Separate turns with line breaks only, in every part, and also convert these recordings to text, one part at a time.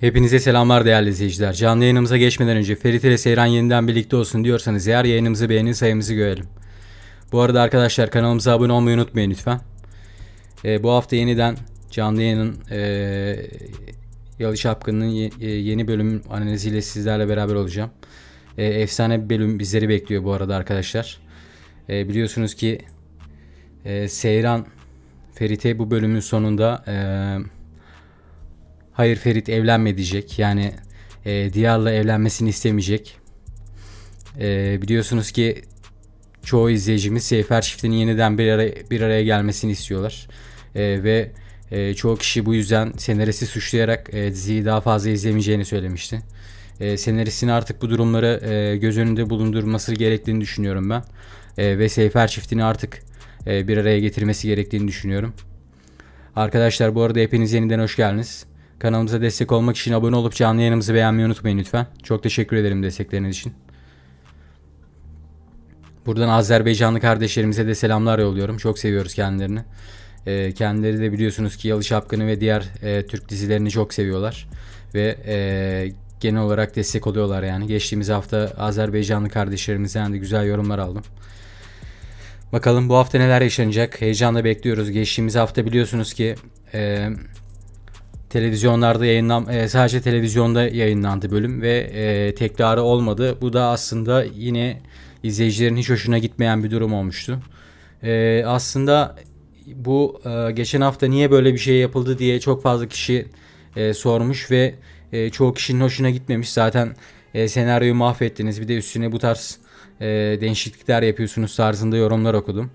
Hepinize selamlar değerli izleyiciler. Canlı yayınımıza geçmeden önce Ferit ile Seyran yeniden birlikte olsun diyorsanız eğer yayınımızı beğenin, sayımızı görelim. Bu arada arkadaşlar kanalımıza abone olmayı unutmayın lütfen. Bu hafta yeniden canlı yayının Yalı Çapkını'nın yeni bölüm analiziyle sizlerle beraber olacağım. Efsane bir bölüm bizleri bekliyor bu arada arkadaşlar. Biliyorsunuz ki Seyran Ferit'e bu bölümün sonunda hayır Ferit evlenme diyecek. Yani Diyar'la evlenmesini istemeyecek. Biliyorsunuz ki çoğu izleyicimiz Seyfer çiftinin yeniden bir araya gelmesini istiyorlar. Ve çoğu kişi bu yüzden senaristi suçlayarak diziyi daha fazla izlemeyeceğini söylemişti. Senaristin artık bu durumları göz önünde bulundurması gerektiğini düşünüyorum ben. Ve Seyfer çiftini artık bir araya getirmesi gerektiğini düşünüyorum. Arkadaşlar bu arada hepiniz yeniden hoş geldiniz. Kanalımıza destek olmak için abone olup canlı yayınımızı beğenmeyi unutmayın lütfen. Çok teşekkür ederim destekleriniz için. Buradan Azerbaycanlı kardeşlerimize de selamlar yolluyorum. Çok seviyoruz kendilerini. Kendileri de biliyorsunuz ki Yalı Çapkını ve diğer Türk dizilerini çok seviyorlar. Ve genel olarak destek oluyorlar yani. Geçtiğimiz hafta Azerbaycanlı kardeşlerimizden de güzel yorumlar aldım. Bakalım bu hafta neler yaşanacak. Heyecanla bekliyoruz. Geçtiğimiz hafta biliyorsunuz ki televizyonlarda sadece televizyonda yayınlandı bölüm ve tekrarı olmadı. Bu da aslında yine izleyicilerin hiç hoşuna gitmeyen bir durum olmuştu. Aslında bu geçen hafta niye böyle bir şey yapıldı diye çok fazla kişi sormuş ve çoğu kişinin hoşuna gitmemiş. Zaten senaryoyu mahvettiniz. Bir de üstüne bu tarz değişiklikler yapıyorsunuz tarzında yorumlar okudum.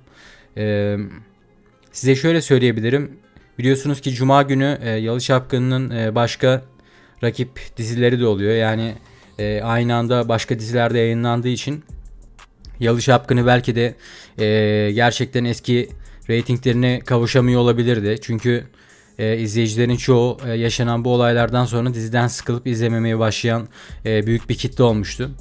Size şöyle söyleyebilirim. Biliyorsunuz ki Cuma günü Yalı Çapkını'nın başka rakip dizileri de oluyor. Yani aynı anda başka dizilerde yayınlandığı için Yalı Çapkını belki de gerçekten eski reytinglerine kavuşamıyor olabilirdi. Çünkü izleyicilerin çoğu yaşanan bu olaylardan sonra diziden sıkılıp izlememeye başlayan büyük bir kitle olmuştu.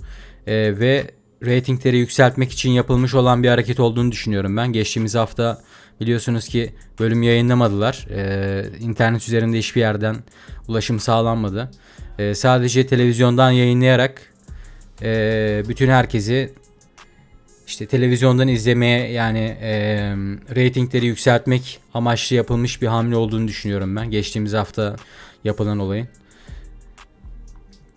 Ve reytingleri yükseltmek için yapılmış olan bir hareket olduğunu düşünüyorum ben. Geçtiğimiz hafta biliyorsunuz ki bölüm yayınlamadılar. İnternet üzerinde hiçbir yerden ulaşım sağlanmadı. Sadece televizyondan yayınlayarak bütün herkesi işte televizyondan izlemeye yani reytingleri yükseltmek amaçlı yapılmış bir hamle olduğunu düşünüyorum ben. Geçtiğimiz hafta yapılan olayın.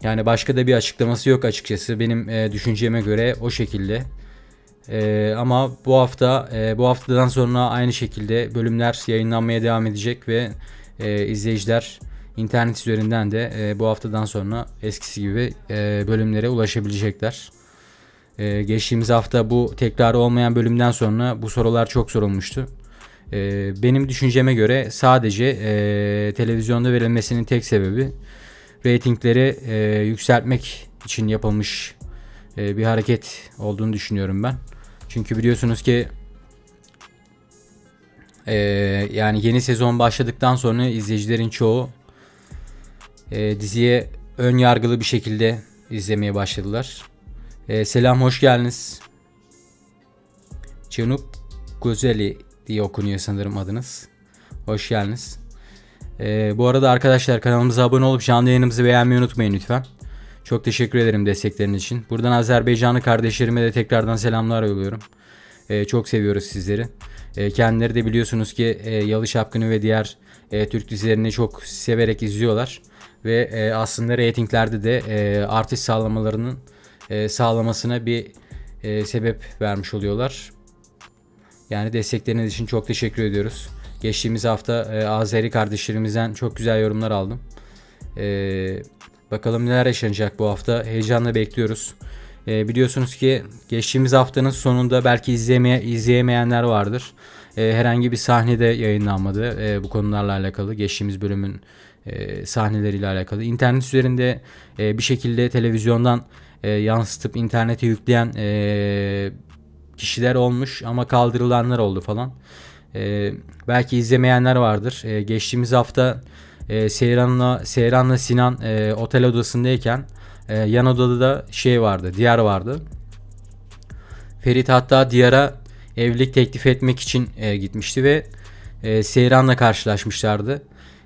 Yani başka da bir açıklaması yok açıkçası. Benim düşünceme göre o şekilde. Ama bu haftadan sonra aynı şekilde bölümler yayınlanmaya devam edecek ve izleyiciler internet üzerinden de bu haftadan sonra eskisi gibi bölümlere ulaşabilecekler. Geçtiğimiz hafta bu tekrarı olmayan bölümden sonra bu sorular çok sorulmuştu. Benim düşünceme göre sadece televizyonda verilmesinin tek sebebi reytingleri yükseltmek için yapılmış bir hareket olduğunu düşünüyorum ben. Çünkü biliyorsunuz ki yani yeni sezon başladıktan sonra izleyicilerin çoğu diziye ön yargılı bir şekilde izlemeye başladılar. Selam, hoş geldiniz. Canup Gözeli diye okunuyor sanırım adınız. Hoş geldiniz. Bu arada arkadaşlar kanalımıza abone olup canlı yayınımızı beğenmeyi unutmayın lütfen. Çok teşekkür ederim destekleriniz için. Buradan Azerbaycanlı kardeşlerime de tekrardan selamlar yolluyorum. Çok seviyoruz sizleri. Kendileri de biliyorsunuz ki Yalı Çapkını ve diğer Türk dizilerini çok severek izliyorlar. Ve aslında reytinglerde de artış sağlamasına bir sebep vermiş oluyorlar. Yani destekleriniz için çok teşekkür ediyoruz. Geçtiğimiz hafta Azeri kardeşlerimizden çok güzel yorumlar aldım. Bakalım neler yaşanacak bu hafta. Heyecanla bekliyoruz. Biliyorsunuz ki geçtiğimiz haftanın sonunda belki izleyemeyenler vardır. Herhangi bir sahnede yayınlanmadı bu konularla alakalı. Geçtiğimiz bölümün sahneleriyle alakalı. İnternet üzerinde bir şekilde televizyondan yansıtıp internete yükleyen kişiler olmuş ama kaldırılanlar oldu falan. Belki izlemeyenler vardır. Geçtiğimiz hafta Seyran'la Sinan otel odasındayken yan odada da Diyar vardı. Ferit hatta Diyar'a evlilik teklif etmek için gitmişti ve Seyran'la karşılaşmışlardı.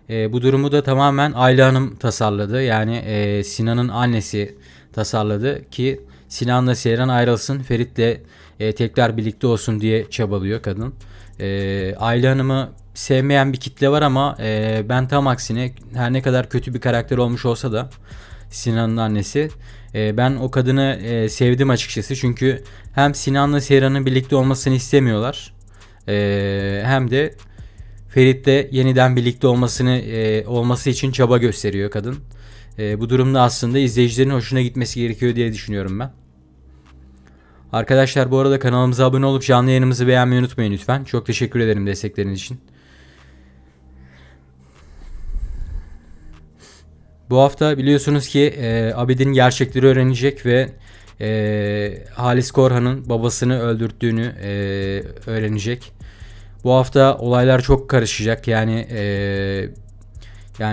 Bu durumu da tamamen Ayla Hanım tasarladı. Yani Sinan'ın annesi tasarladı ki Sinan'la Seyran ayrılsın, Ferit'le tekrar birlikte olsun diye çabalıyor kadın. Ayla Hanım'ı sevmeyen bir kitle var ama ben tam aksine, her ne kadar kötü bir karakter olmuş olsa da Sinan'ın annesi, ben o kadını sevdim açıkçası. Çünkü hem Sinan'la Seyran'ın birlikte olmasını istemiyorlar, hem de Ferit'le yeniden birlikte olması için çaba gösteriyor kadın. Bu durumda aslında izleyicilerin hoşuna gitmesi gerekiyor diye düşünüyorum ben. Arkadaşlar bu arada kanalımıza abone olup canlı yayınımızı beğenmeyi unutmayın lütfen. Çok teşekkür ederim destekleriniz için. Bu hafta biliyorsunuz ki Abidin gerçekleri öğrenecek ve Halis Korhan'ın babasını öldürttüğünü öğrenecek. Bu hafta olaylar çok karışacak. Yani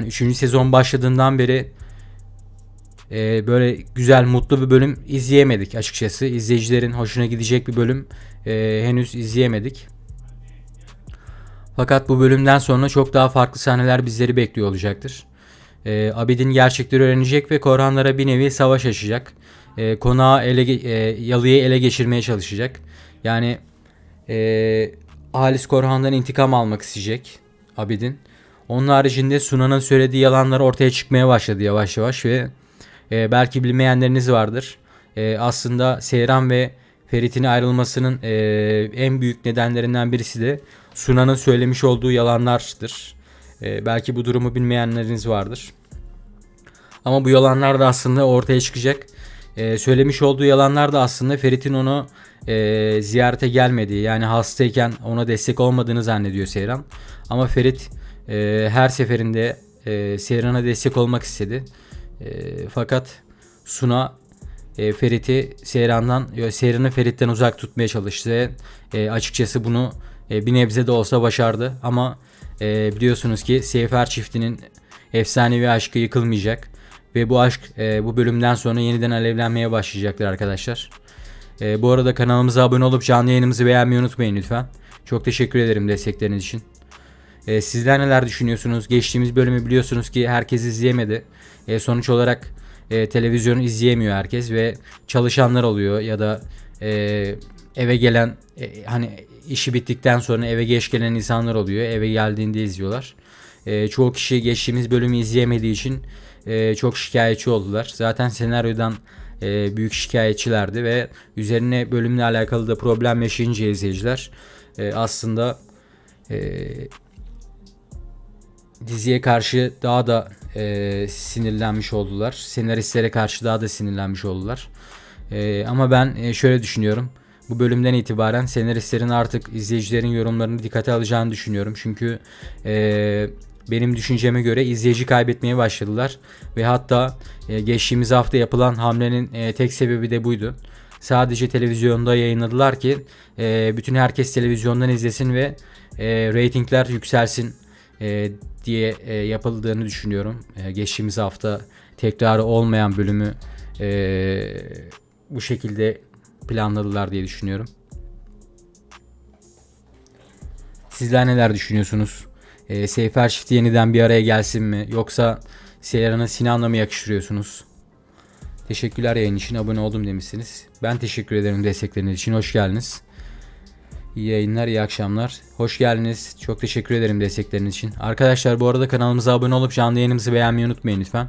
3. sezon başladığından beri böyle güzel, mutlu bir bölüm izleyemedik açıkçası. İzleyicilerin hoşuna gidecek bir bölüm henüz izleyemedik. Fakat bu bölümden sonra çok daha farklı sahneler bizleri bekliyor olacaktır. Abidin gerçekleri öğrenecek ve Korhanlara bir nevi savaş açacak. Konağı Yalı'yı ele geçirmeye çalışacak. Yani Halis Korhan'dan intikam almak isteyecek Abidin. Onun haricinde Sunan'ın söylediği yalanlar ortaya çıkmaya başladı yavaş yavaş ve belki bilmeyenleriniz vardır. Aslında Seyran ve Ferit'in ayrılmasının en büyük nedenlerinden birisi de Sunan'ın söylemiş olduğu yalanlardır. Belki bu durumu bilmeyenleriniz vardır. Ama bu yalanlar da aslında ortaya çıkacak. Söylemiş olduğu yalanlar da aslında Ferit'in onu ziyarete gelmediği, yani hastayken ona destek olmadığını zannediyor Seyran. Ama Ferit her seferinde Seyran'a destek olmak istedi. Fakat Suna Seyran'ı Ferit'ten uzak tutmaya çalıştı. Açıkçası bunu bir nebze de olsa başardı. Ama biliyorsunuz ki Seyfer çiftinin efsanevi aşkı yıkılmayacak. Ve bu aşk bu bölümden sonra yeniden alevlenmeye başlayacaktır arkadaşlar. Bu arada kanalımıza abone olup canlı yayınımızı beğenmeyi unutmayın lütfen. Çok teşekkür ederim destekleriniz için. Sizler neler düşünüyorsunuz? Geçtiğimiz bölümü biliyorsunuz ki herkes izleyemedi. Sonuç olarak televizyonu izleyemiyor herkes ve çalışanlar oluyor ya da eve gelen hani işi bittikten sonra eve geç gelen insanlar oluyor. Eve geldiğinde izliyorlar. Çoğu kişi geçtiğimiz bölümü izleyemediği için çok şikayetçi oldular. Zaten senaryodan büyük şikayetçilerdi ve üzerine bölümle alakalı da problem yaşayınca izleyiciler aslında diziye karşı daha da sinirlenmiş oldular. Senaristlere karşı daha da sinirlenmiş oldular. Ama ben şöyle düşünüyorum. Bu bölümden itibaren senaristlerin artık izleyicilerin yorumlarını dikkate alacağını düşünüyorum. Çünkü benim düşünceme göre izleyici kaybetmeye başladılar. Ve hatta geçtiğimiz hafta yapılan hamlenin tek sebebi de buydu. Sadece televizyonda yayınladılar ki bütün herkes televizyondan izlesin ve reytingler yükselsin diye yapıldığını düşünüyorum. Geçtiğimiz hafta tekrarı olmayan bölümü bu şekilde planladılar diye düşünüyorum. Sizler neler düşünüyorsunuz? Seyfer çifti yeniden bir araya gelsin mi? Yoksa Seyran'ı Sinan'la mı yakıştırıyorsunuz? Teşekkürler yayın için, abone oldum demişsiniz. Ben teşekkür ederim destekleriniz için. Hoş geldiniz. İyi yayınlar, iyi akşamlar. Hoş geldiniz. Çok teşekkür ederim destekleriniz için. Arkadaşlar bu arada kanalımıza abone olup canlı yayınımızı beğenmeyi unutmayın lütfen.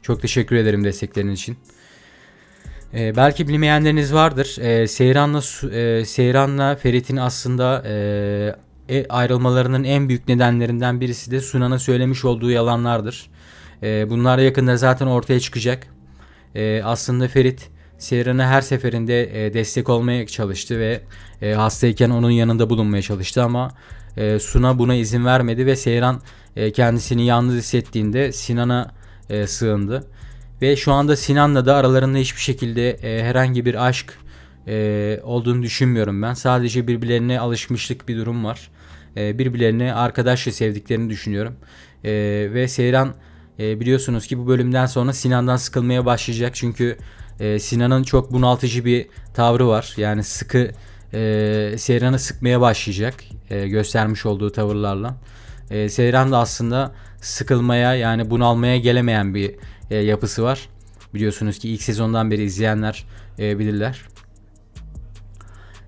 Çok teşekkür ederim destekleriniz için. Belki bilmeyenleriniz vardır. Seyran'la Ferit'in aslında ayrılmalarının en büyük nedenlerinden birisi de Sunan'a söylemiş olduğu yalanlardır. Bunlar yakında zaten ortaya çıkacak. Aslında Ferit Seyran'a her seferinde destek olmaya çalıştı ve hastayken onun yanında bulunmaya çalıştı ama Suna buna izin vermedi ve Seyran kendisini yalnız hissettiğinde Sinan'a sığındı. Ve şu anda Sinan'la da aralarında hiçbir şekilde herhangi bir aşk olduğunu düşünmüyorum ben. Sadece birbirlerine alışmışlık bir durum var. Birbirlerini arkadaşça sevdiklerini düşünüyorum. Ve Seyran biliyorsunuz ki bu bölümden sonra Sinan'dan sıkılmaya başlayacak. Çünkü Sinan'ın çok bunaltıcı bir tavrı var. Yani Seyran'ı sıkmaya başlayacak göstermiş olduğu tavırlarla. Seyran da aslında sıkılmaya yani bunalmaya gelemeyen bir yapısı var. Biliyorsunuz ki ilk sezondan beri izleyenler bilirler.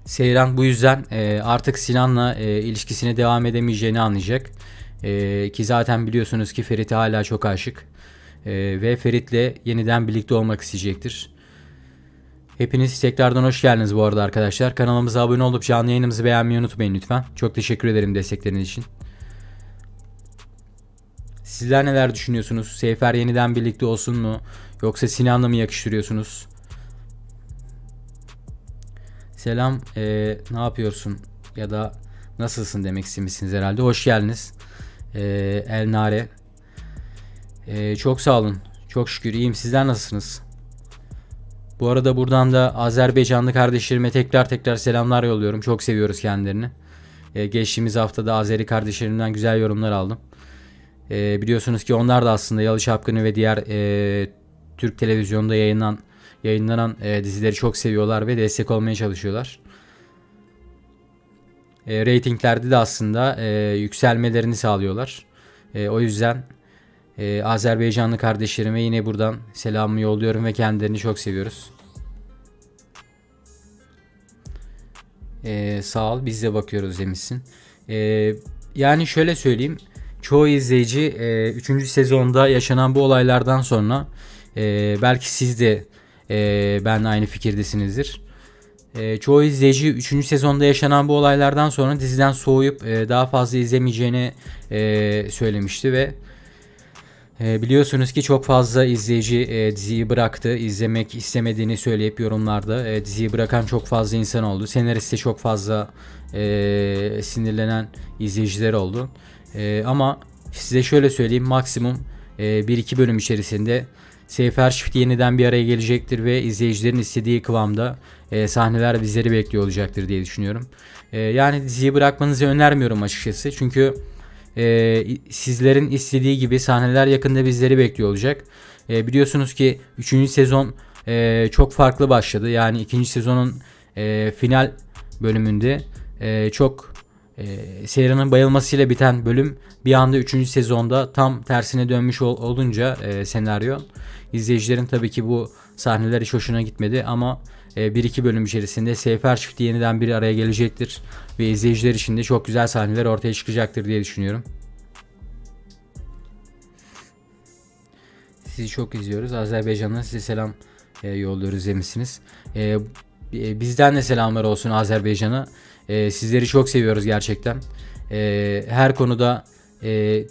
Seyran bu yüzden artık Sinan'la ilişkisine devam edemeyeceğini anlayacak. Ki zaten biliyorsunuz ki Ferit'e hala çok aşık. Ve Ferit'le yeniden birlikte olmak isteyecektir. Hepiniz tekrardan hoş geldiniz bu arada arkadaşlar. Kanalımıza abone olup canlı yayınımızı beğenmeyi unutmayın lütfen. Çok teşekkür ederim destekleriniz için. Sizler neler düşünüyorsunuz? Seyfer yeniden birlikte olsun mu? Yoksa Sinan'la mı yakıştırıyorsunuz? Selam, ne yapıyorsun? Ya da nasılsın demek istemişsiniz herhalde. Hoş geldiniz. El Nare. Çok sağ olun. Çok şükür iyiyim. Sizler nasılsınız? Bu arada buradan da Azerbaycanlı kardeşlerime tekrar selamlar yolluyorum. Çok seviyoruz kendilerini. Geçtiğimiz haftada Azeri kardeşlerimden güzel yorumlar aldım. Biliyorsunuz ki onlar da aslında Yalı Çapkını ve diğer Türk televizyonda yayınlanan dizileri çok seviyorlar ve destek olmaya çalışıyorlar. Ratinglerde de aslında yükselmelerini sağlıyorlar. O yüzden Azerbaycanlı kardeşlerime yine buradan selamımı yolluyorum ve kendilerini çok seviyoruz. Sağ ol, biz de bakıyoruz demişsin. Yani şöyle söyleyeyim. Çoğu izleyici 3. sezonda yaşanan bu olaylardan sonra belki siz de benimle aynı fikirdesinizdir. Çoğu izleyici 3. sezonda yaşanan bu olaylardan sonra diziden soğuyup daha fazla izlemeyeceğini söylemişti ve biliyorsunuz ki çok fazla izleyici diziyi bıraktı. İzlemek istemediğini söyleyip yorumlarda diziyi bırakan çok fazla insan oldu. Senariste çok fazla sinirlenen izleyiciler oldu. Ama size şöyle söyleyeyim, maksimum 1-2 bölüm içerisinde Seyfer çifti yeniden bir araya gelecektir ve izleyicilerin istediği kıvamda sahneler bizleri bekliyor olacaktır diye düşünüyorum. Yani diziyi bırakmanızı önermiyorum açıkçası. Çünkü sizlerin istediği gibi sahneler yakında bizleri bekliyor olacak. Biliyorsunuz ki 3. sezon çok farklı başladı. Yani 2. sezonun final bölümünde çok Seyran'ın bayılmasıyla biten bölüm bir anda 3. sezonda tam tersine dönmüş olunca senaryo, izleyicilerin tabii ki bu sahneler hiç hoşuna gitmedi ama 1-2 bölüm içerisinde Seyfer çifti yeniden bir araya gelecektir ve izleyiciler için de çok güzel sahneler ortaya çıkacaktır diye düşünüyorum. Sizi çok izliyoruz. Azerbaycan'dan size selam yolluyoruz demişsiniz. Bizden de selamlar olsun Azerbaycan'a. Sizleri çok seviyoruz gerçekten. Her konuda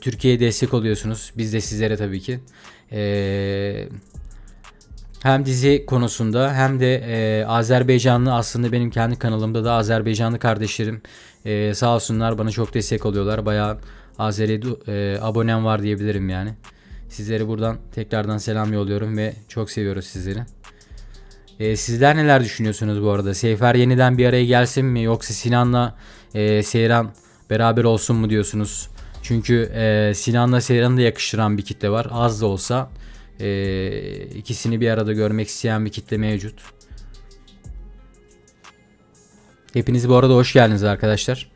Türkiye'ye destek oluyorsunuz. Biz de sizlere tabii ki. Hem dizi konusunda hem de Azerbaycanlı, aslında benim kendi kanalımda da Azerbaycanlı kardeşlerim sağ olsunlar, bana çok destek oluyorlar. Bayağı Azeri abonem var diyebilirim yani. Sizlere buradan tekrardan selam yolluyorum ve çok seviyoruz sizleri. Sizler neler düşünüyorsunuz bu arada? Seyfer yeniden bir araya gelsin mi, yoksa Sinan'la Seyran beraber olsun mu diyorsunuz? Çünkü Sinan'la Seyran'ı da yakıştıran bir kitle var. Az da olsa ikisini bir arada görmek isteyen bir kitle mevcut. Hepiniz bu arada hoş geldiniz arkadaşlar.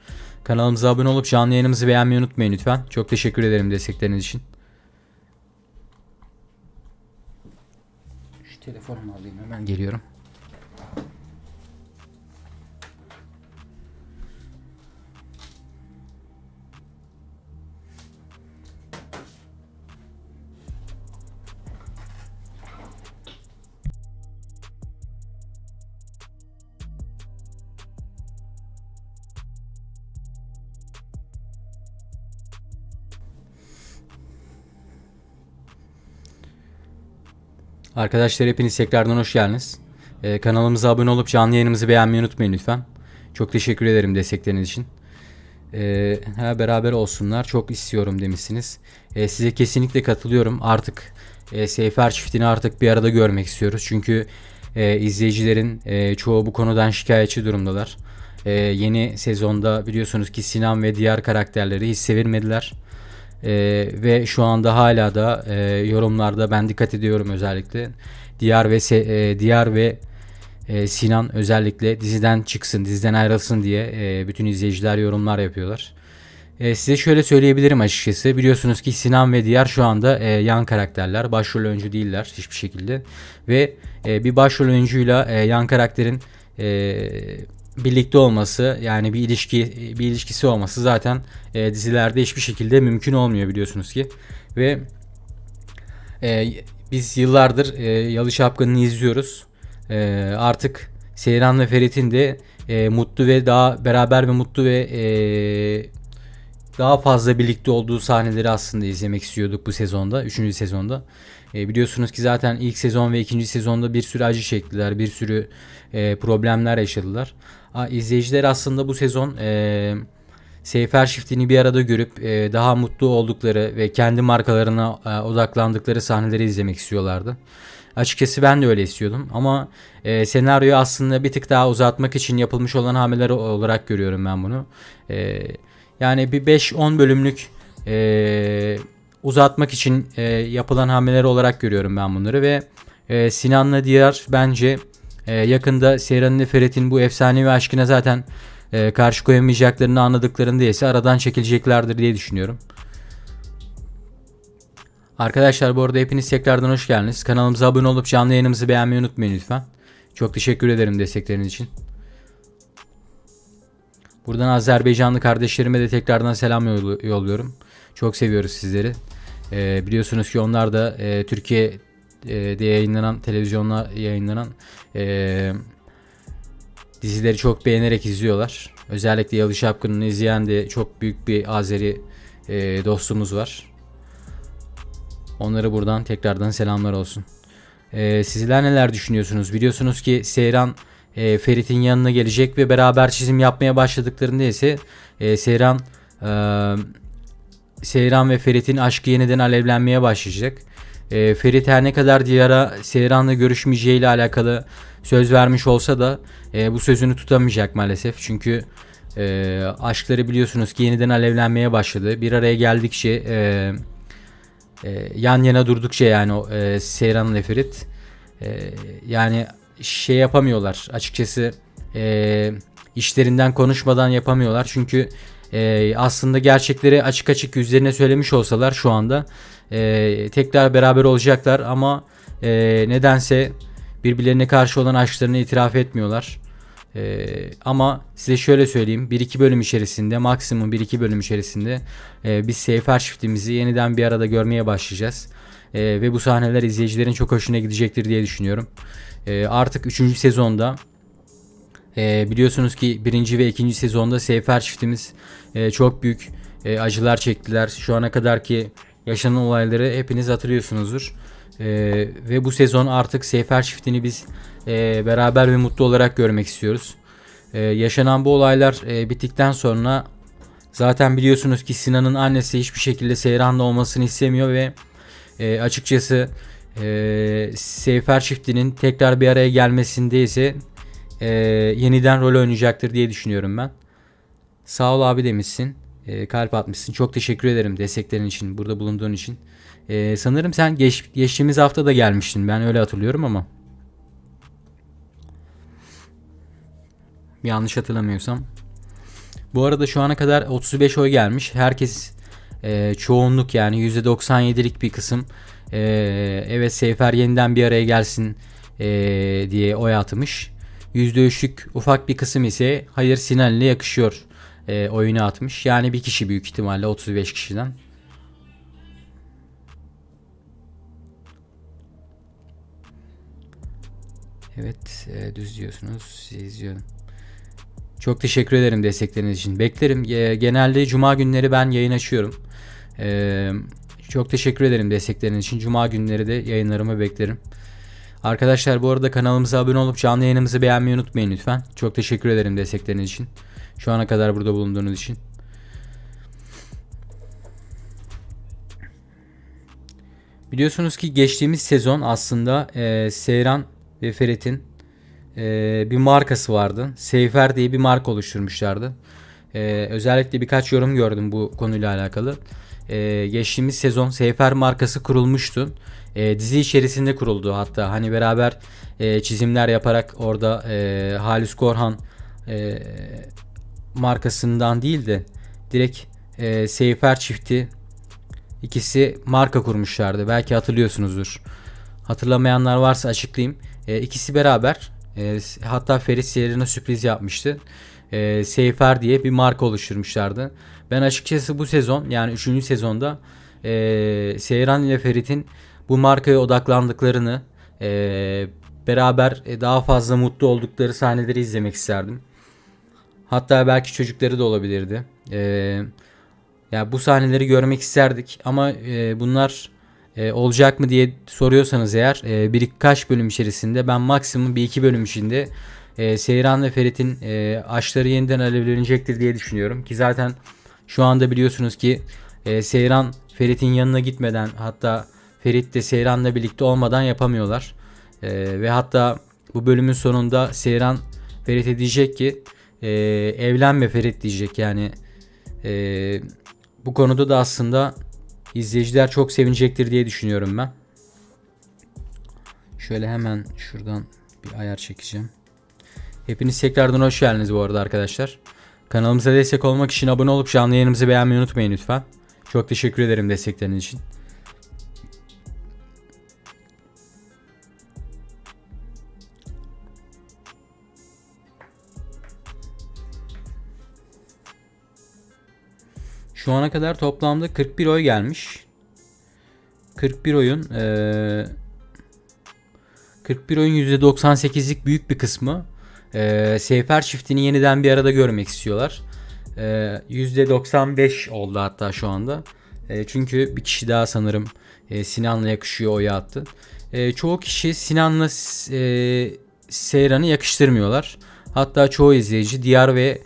Kanalımıza abone olup canlı yayınımızı beğenmeyi unutmayın lütfen. Çok teşekkür ederim destekleriniz için. Şu telefonumu alayım, hemen geliyorum. Arkadaşlar hepiniz tekrardan hoş geldiniz. Kanalımıza abone olup canlı yayınımızı beğenmeyi unutmayın lütfen. Çok teşekkür ederim destekleriniz için. Beraber olsunlar çok istiyorum demişsiniz. Size kesinlikle katılıyorum. Artık Seyfer çiftini artık bir arada görmek istiyoruz. Çünkü izleyicilerin çoğu bu konudan şikayetçi durumdalar. Yeni sezonda biliyorsunuz ki Sinan ve diğer karakterleri hiç sevilmediler. Ve şu anda hala da yorumlarda ben dikkat ediyorum özellikle. Diyar ve Sinan özellikle diziden çıksın, diziden ayrılsın diye bütün izleyiciler yorumlar yapıyorlar. Size şöyle söyleyebilirim açıkçası. Biliyorsunuz ki Sinan ve Diyar şu anda yan karakterler. Başrol oyuncu değiller hiçbir şekilde. Ve bir başrol oyuncuyla yan karakterin birlikte olması, yani bir ilişkisi olması zaten dizilerde hiçbir şekilde mümkün olmuyor biliyorsunuz ki. Ve biz yıllardır Yalı Çapkını'nı izliyoruz. Artık Seyran ve Ferit'in de mutlu ve daha beraber ve mutlu ve daha fazla birlikte olduğu sahneleri aslında izlemek istiyorduk bu sezonda, 3. sezonda. Biliyorsunuz ki zaten ilk sezon ve 2. sezonda bir sürü acı çektiler, bir sürü problemler yaşadılar. İzleyiciler aslında bu sezon Seyfer çiftini bir arada görüp daha mutlu oldukları ve kendi markalarına odaklandıkları sahneleri izlemek istiyorlardı. Açıkçası ben de öyle istiyordum ama senaryoyu aslında bir tık daha uzatmak için yapılmış olan hamleler olarak görüyorum ben bunu. Yani bir 5-10 bölümlük uzatmak için yapılan hamleler olarak görüyorum ben bunları ve Sinan'la Diyar bence yakında Seyran'ın ve Ferit'in bu efsanevi aşkına zaten karşı koyamayacaklarını anladıklarında ise aradan çekileceklerdir diye düşünüyorum. Arkadaşlar bu arada hepiniz tekrardan hoş geldiniz. Kanalımıza abone olup canlı yayınımızı beğenmeyi unutmayın lütfen. Çok teşekkür ederim destekleriniz için. Buradan Azerbaycanlı kardeşlerime de tekrardan selam yolluyorum. Çok seviyoruz sizleri. Biliyorsunuz ki onlar da Türkiye'de yayınlanan, televizyonla yayınlanan dizileri çok beğenerek izliyorlar. Özellikle Yalı Çapkını'nı izleyen de çok büyük bir Azeri dostumuz var. Onlara buradan tekrardan selamlar olsun. Sizler neler düşünüyorsunuz? Biliyorsunuz ki Seyran Ferit'in yanına gelecek ve beraber çizim yapmaya başladıklarında ise Seyran ve Ferit'in aşkı yeniden alevlenmeye başlayacak. Ferit her ne kadar Diyar'a Seyran'la görüşmeyeceği ile alakalı söz vermiş olsa da bu sözünü tutamayacak maalesef. Çünkü aşkları biliyorsunuz ki yeniden alevlenmeye başladı. Bir araya geldikçe yan yana durdukça yani Seyran ve Ferit yani şey yapamıyorlar açıkçası, işlerinden konuşmadan yapamıyorlar çünkü aslında gerçekleri açık açık yüzlerine söylemiş olsalar şu anda tekrar beraber olacaklar ama nedense birbirlerine karşı olan aşklarını itiraf etmiyorlar. Ama size şöyle söyleyeyim, 1-2 bölüm içerisinde, maksimum 1-2 bölüm içerisinde biz Seyfer çiftimizi yeniden bir arada görmeye başlayacağız. Ve bu sahneler izleyicilerin çok hoşuna gidecektir diye düşünüyorum. Artık 3. sezonda biliyorsunuz ki 1. ve 2. sezonda Seyfer çiftimiz çok büyük acılar çektiler. Şu ana kadar ki yaşanan olayları hepiniz hatırlıyorsunuzdur. Ve bu sezon artık Seyfer çiftini biz beraber ve mutlu olarak görmek istiyoruz. Yaşanan bu olaylar bittikten sonra zaten biliyorsunuz ki Sinan'ın annesi hiçbir şekilde Seyran'la olmasını istemiyor ve açıkçası Seyfer çiftinin tekrar bir araya gelmesinde ise yeniden rol oynayacaktır diye düşünüyorum ben. Sağ ol abi demişsin. Kalp atmışsın. Çok teşekkür ederim desteklerin için, burada bulunduğun için. Sanırım sen geçtiğimiz hafta da gelmiştin. Ben öyle hatırlıyorum ama. Yanlış hatırlamıyorsam. Bu arada şu ana kadar 35 oy gelmiş. Herkes çoğunluk yani %97'lik bir kısım evet Seyfer yeniden bir araya gelsin diye oy atmış. %3'lük ufak bir kısım ise hayır Sinan ile yakışıyor oyunu atmış. Yani bir kişi büyük ihtimalle 35 kişiden. Evet düz diyorsunuz. Sizi izliyorum. Çok teşekkür ederim destekleriniz için. Beklerim. Genelde cuma günleri ben yayın açıyorum. Çok teşekkür ederim destekleriniz için. Cuma günleri de yayınlarımı beklerim. Arkadaşlar bu arada kanalımıza abone olup canlı yayınımızı beğenmeyi unutmayın lütfen. Çok teşekkür ederim destekleriniz için. Şu ana kadar burada bulunduğunuz için. Biliyorsunuz ki geçtiğimiz sezon aslında Seyran ve Ferit'in bir markası vardı. Seyfer diye bir marka oluşturmuşlardı. Özellikle birkaç yorum gördüm bu konuyla alakalı. Geçtiğimiz sezon Seyfer markası kurulmuştu. Dizi içerisinde kuruldu hatta. Hani beraber çizimler yaparak orada Halis Korhan markasından değil de direkt Seyfer çifti, ikisi marka kurmuşlardı. Belki hatırlıyorsunuzdur. Hatırlamayanlar varsa açıklayayım. İkisi beraber, hatta Ferit Seyran'a sürpriz yapmıştı. Seyfer diye bir marka oluşturmuşlardı. Ben açıkçası bu sezon, yani 3. sezonda Seyran ile Ferit'in bu markaya odaklandıklarını, beraber daha fazla mutlu oldukları sahneleri izlemek isterdim. Hatta belki çocukları da olabilirdi. Ya bu sahneleri görmek isterdik ama bunlar olacak mı diye soruyorsanız eğer, birkaç bölüm içerisinde, ben maksimum bir iki bölüm içinde Seyran ve Ferit'in aşkları yeniden alevlenecektir diye düşünüyorum. Ki zaten şu anda biliyorsunuz ki Seyran Ferit'in yanına gitmeden, hatta Ferit de Seyran'la birlikte olmadan yapamıyorlar. Ve hatta bu bölümün sonunda Seyran Ferit'e diyecek ki evlenme Ferit diyecek. Yani bu konuda da aslında izleyiciler çok sevinecektir diye düşünüyorum ben. Şöyle hemen şuradan bir ayar çekeceğim. Hepiniz tekrardan hoş geldiniz bu arada arkadaşlar. Kanalımıza destek olmak için abone olup canlı yayınımızı beğenmeyi unutmayın lütfen. Çok teşekkür ederim destekleriniz için. Şu ana kadar toplamda 41 oy gelmiş. 41 oyun 41 oyun %98'lik büyük bir kısmı Seyfer çiftini yeniden bir arada görmek istiyorlar. %95 oldu hatta şu anda. Çünkü bir kişi daha sanırım Sinan'la yakışıyor oyu attı. Çoğu kişi Sinan'la Seyran'ı yakıştırmıyorlar. Hatta çoğu izleyici Diyar ve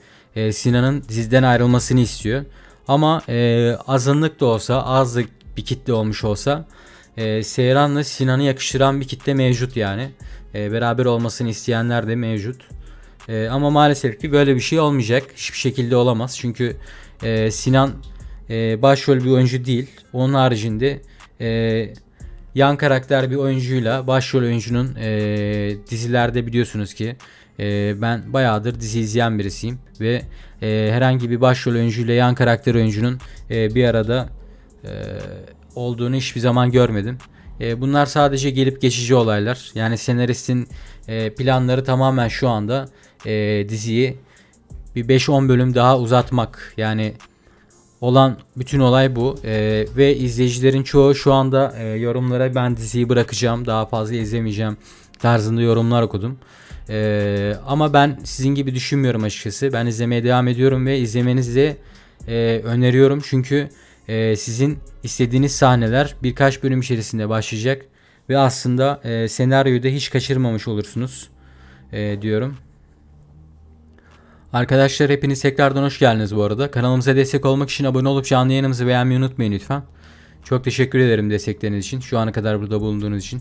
Sinan'ın diziden ayrılmasını istiyor. Ama azınlık da olsa, az da bir kitle olmuş olsa Seyran'la Sinan'ı yakıştıran bir kitle mevcut yani. Beraber olmasını isteyenler de mevcut. Ama maalesef ki böyle bir şey olmayacak. Hiçbir şekilde olamaz. Çünkü Sinan başrol bir oyuncu değil. Onun haricinde yan karakter bir oyuncuyla başrol oyuncunun dizilerde biliyorsunuz ki ben bayağıdır dizi izleyen birisiyim. Ve herhangi bir başrol oyuncuyla yan karakter oyuncunun bir arada olduğunu hiçbir zaman görmedim. Bunlar sadece gelip geçici olaylar. Yani senaristin planları tamamen şu anda diziyi bir 5-10 bölüm daha uzatmak. Yani olan bütün olay bu. Ve izleyicilerin çoğu şu anda yorumlara ben diziyi bırakacağım, daha fazla izlemeyeceğim tarzında yorumlar okudum. Ama ben sizin gibi düşünmüyorum açıkçası. Ben izlemeye devam ediyorum ve izlemenizi de öneriyorum. Çünkü sizin istediğiniz sahneler birkaç bölüm içerisinde başlayacak. Ve aslında senaryoyu da hiç kaçırmamış olursunuz diyorum. Arkadaşlar hepiniz tekrardan hoş geldiniz bu arada. Kanalımıza destek olmak için abone olup canlı yayınımızı beğenmeyi unutmayın lütfen. Çok teşekkür ederim destekleriniz için. Şu ana kadar burada bulunduğunuz için.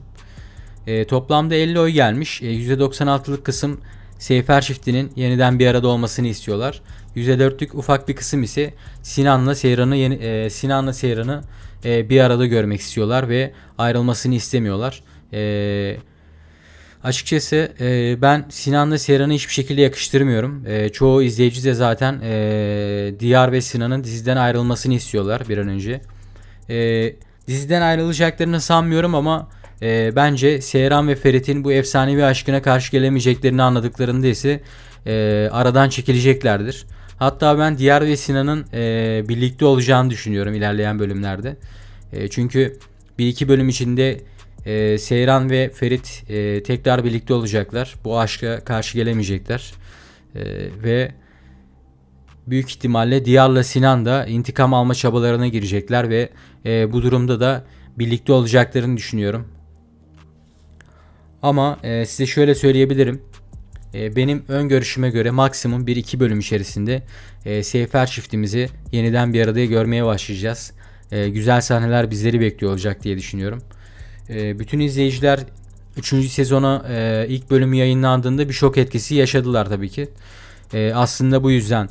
Toplamda 50 oy gelmiş. %96'lık kısım Seyfer çiftinin yeniden bir arada olmasını istiyorlar. %4'lük ufak bir kısım ise Sinan'la Seyran'ı bir arada görmek istiyorlar ve ayrılmasını istemiyorlar. Açıkçası ben Sinan'la Seyran'ı hiçbir şekilde yakıştırmıyorum. Çoğu izleyici de zaten Diyar ve Sinan'ın diziden ayrılmasını istiyorlar bir an önce. Diziden ayrılacaklarını sanmıyorum ama bence Seyran ve Ferit'in bu efsanevi aşkına karşı gelemeyeceklerini anladıklarında ise aradan çekileceklerdir. Hatta ben Diyar ve Sinan'ın birlikte olacağını düşünüyorum ilerleyen bölümlerde. Çünkü bir iki bölüm içinde Seyran ve Ferit tekrar birlikte olacaklar. Bu aşka karşı gelemeyecekler. Ve büyük ihtimalle Diyar'la Sinan da intikam alma çabalarına girecekler ve bu durumda da birlikte olacaklarını düşünüyorum. Ama size şöyle söyleyebilirim. Benim öngörüşüme göre maksimum 1-2 bölüm içerisinde Seyfer çiftimizi yeniden bir arada görmeye başlayacağız. Güzel sahneler bizleri bekliyor olacak diye düşünüyorum. Bütün izleyiciler 3. sezona ilk bölümü yayınlandığında bir şok etkisi yaşadılar tabii ki. Aslında bu yüzden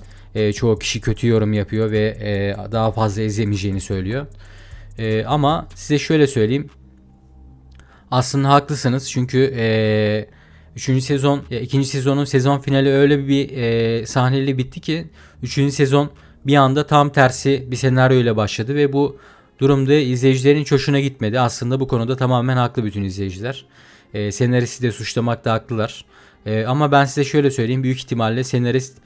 çoğu kişi kötü yorum yapıyor ve daha fazla izlemeyeceğini söylüyor. Ama size şöyle söyleyeyim. Aslında haklısınız çünkü 2. sezonun sezon finali öyle bir sahneli bitti ki 3. sezon bir anda tam tersi bir senaryo ile başladı ve bu durumda izleyicilerin hiç hoşuna gitmedi. Aslında bu konuda tamamen haklı bütün izleyiciler. Senaristi de suçlamakta haklılar. Ama ben size şöyle söyleyeyim. Büyük ihtimalle senarist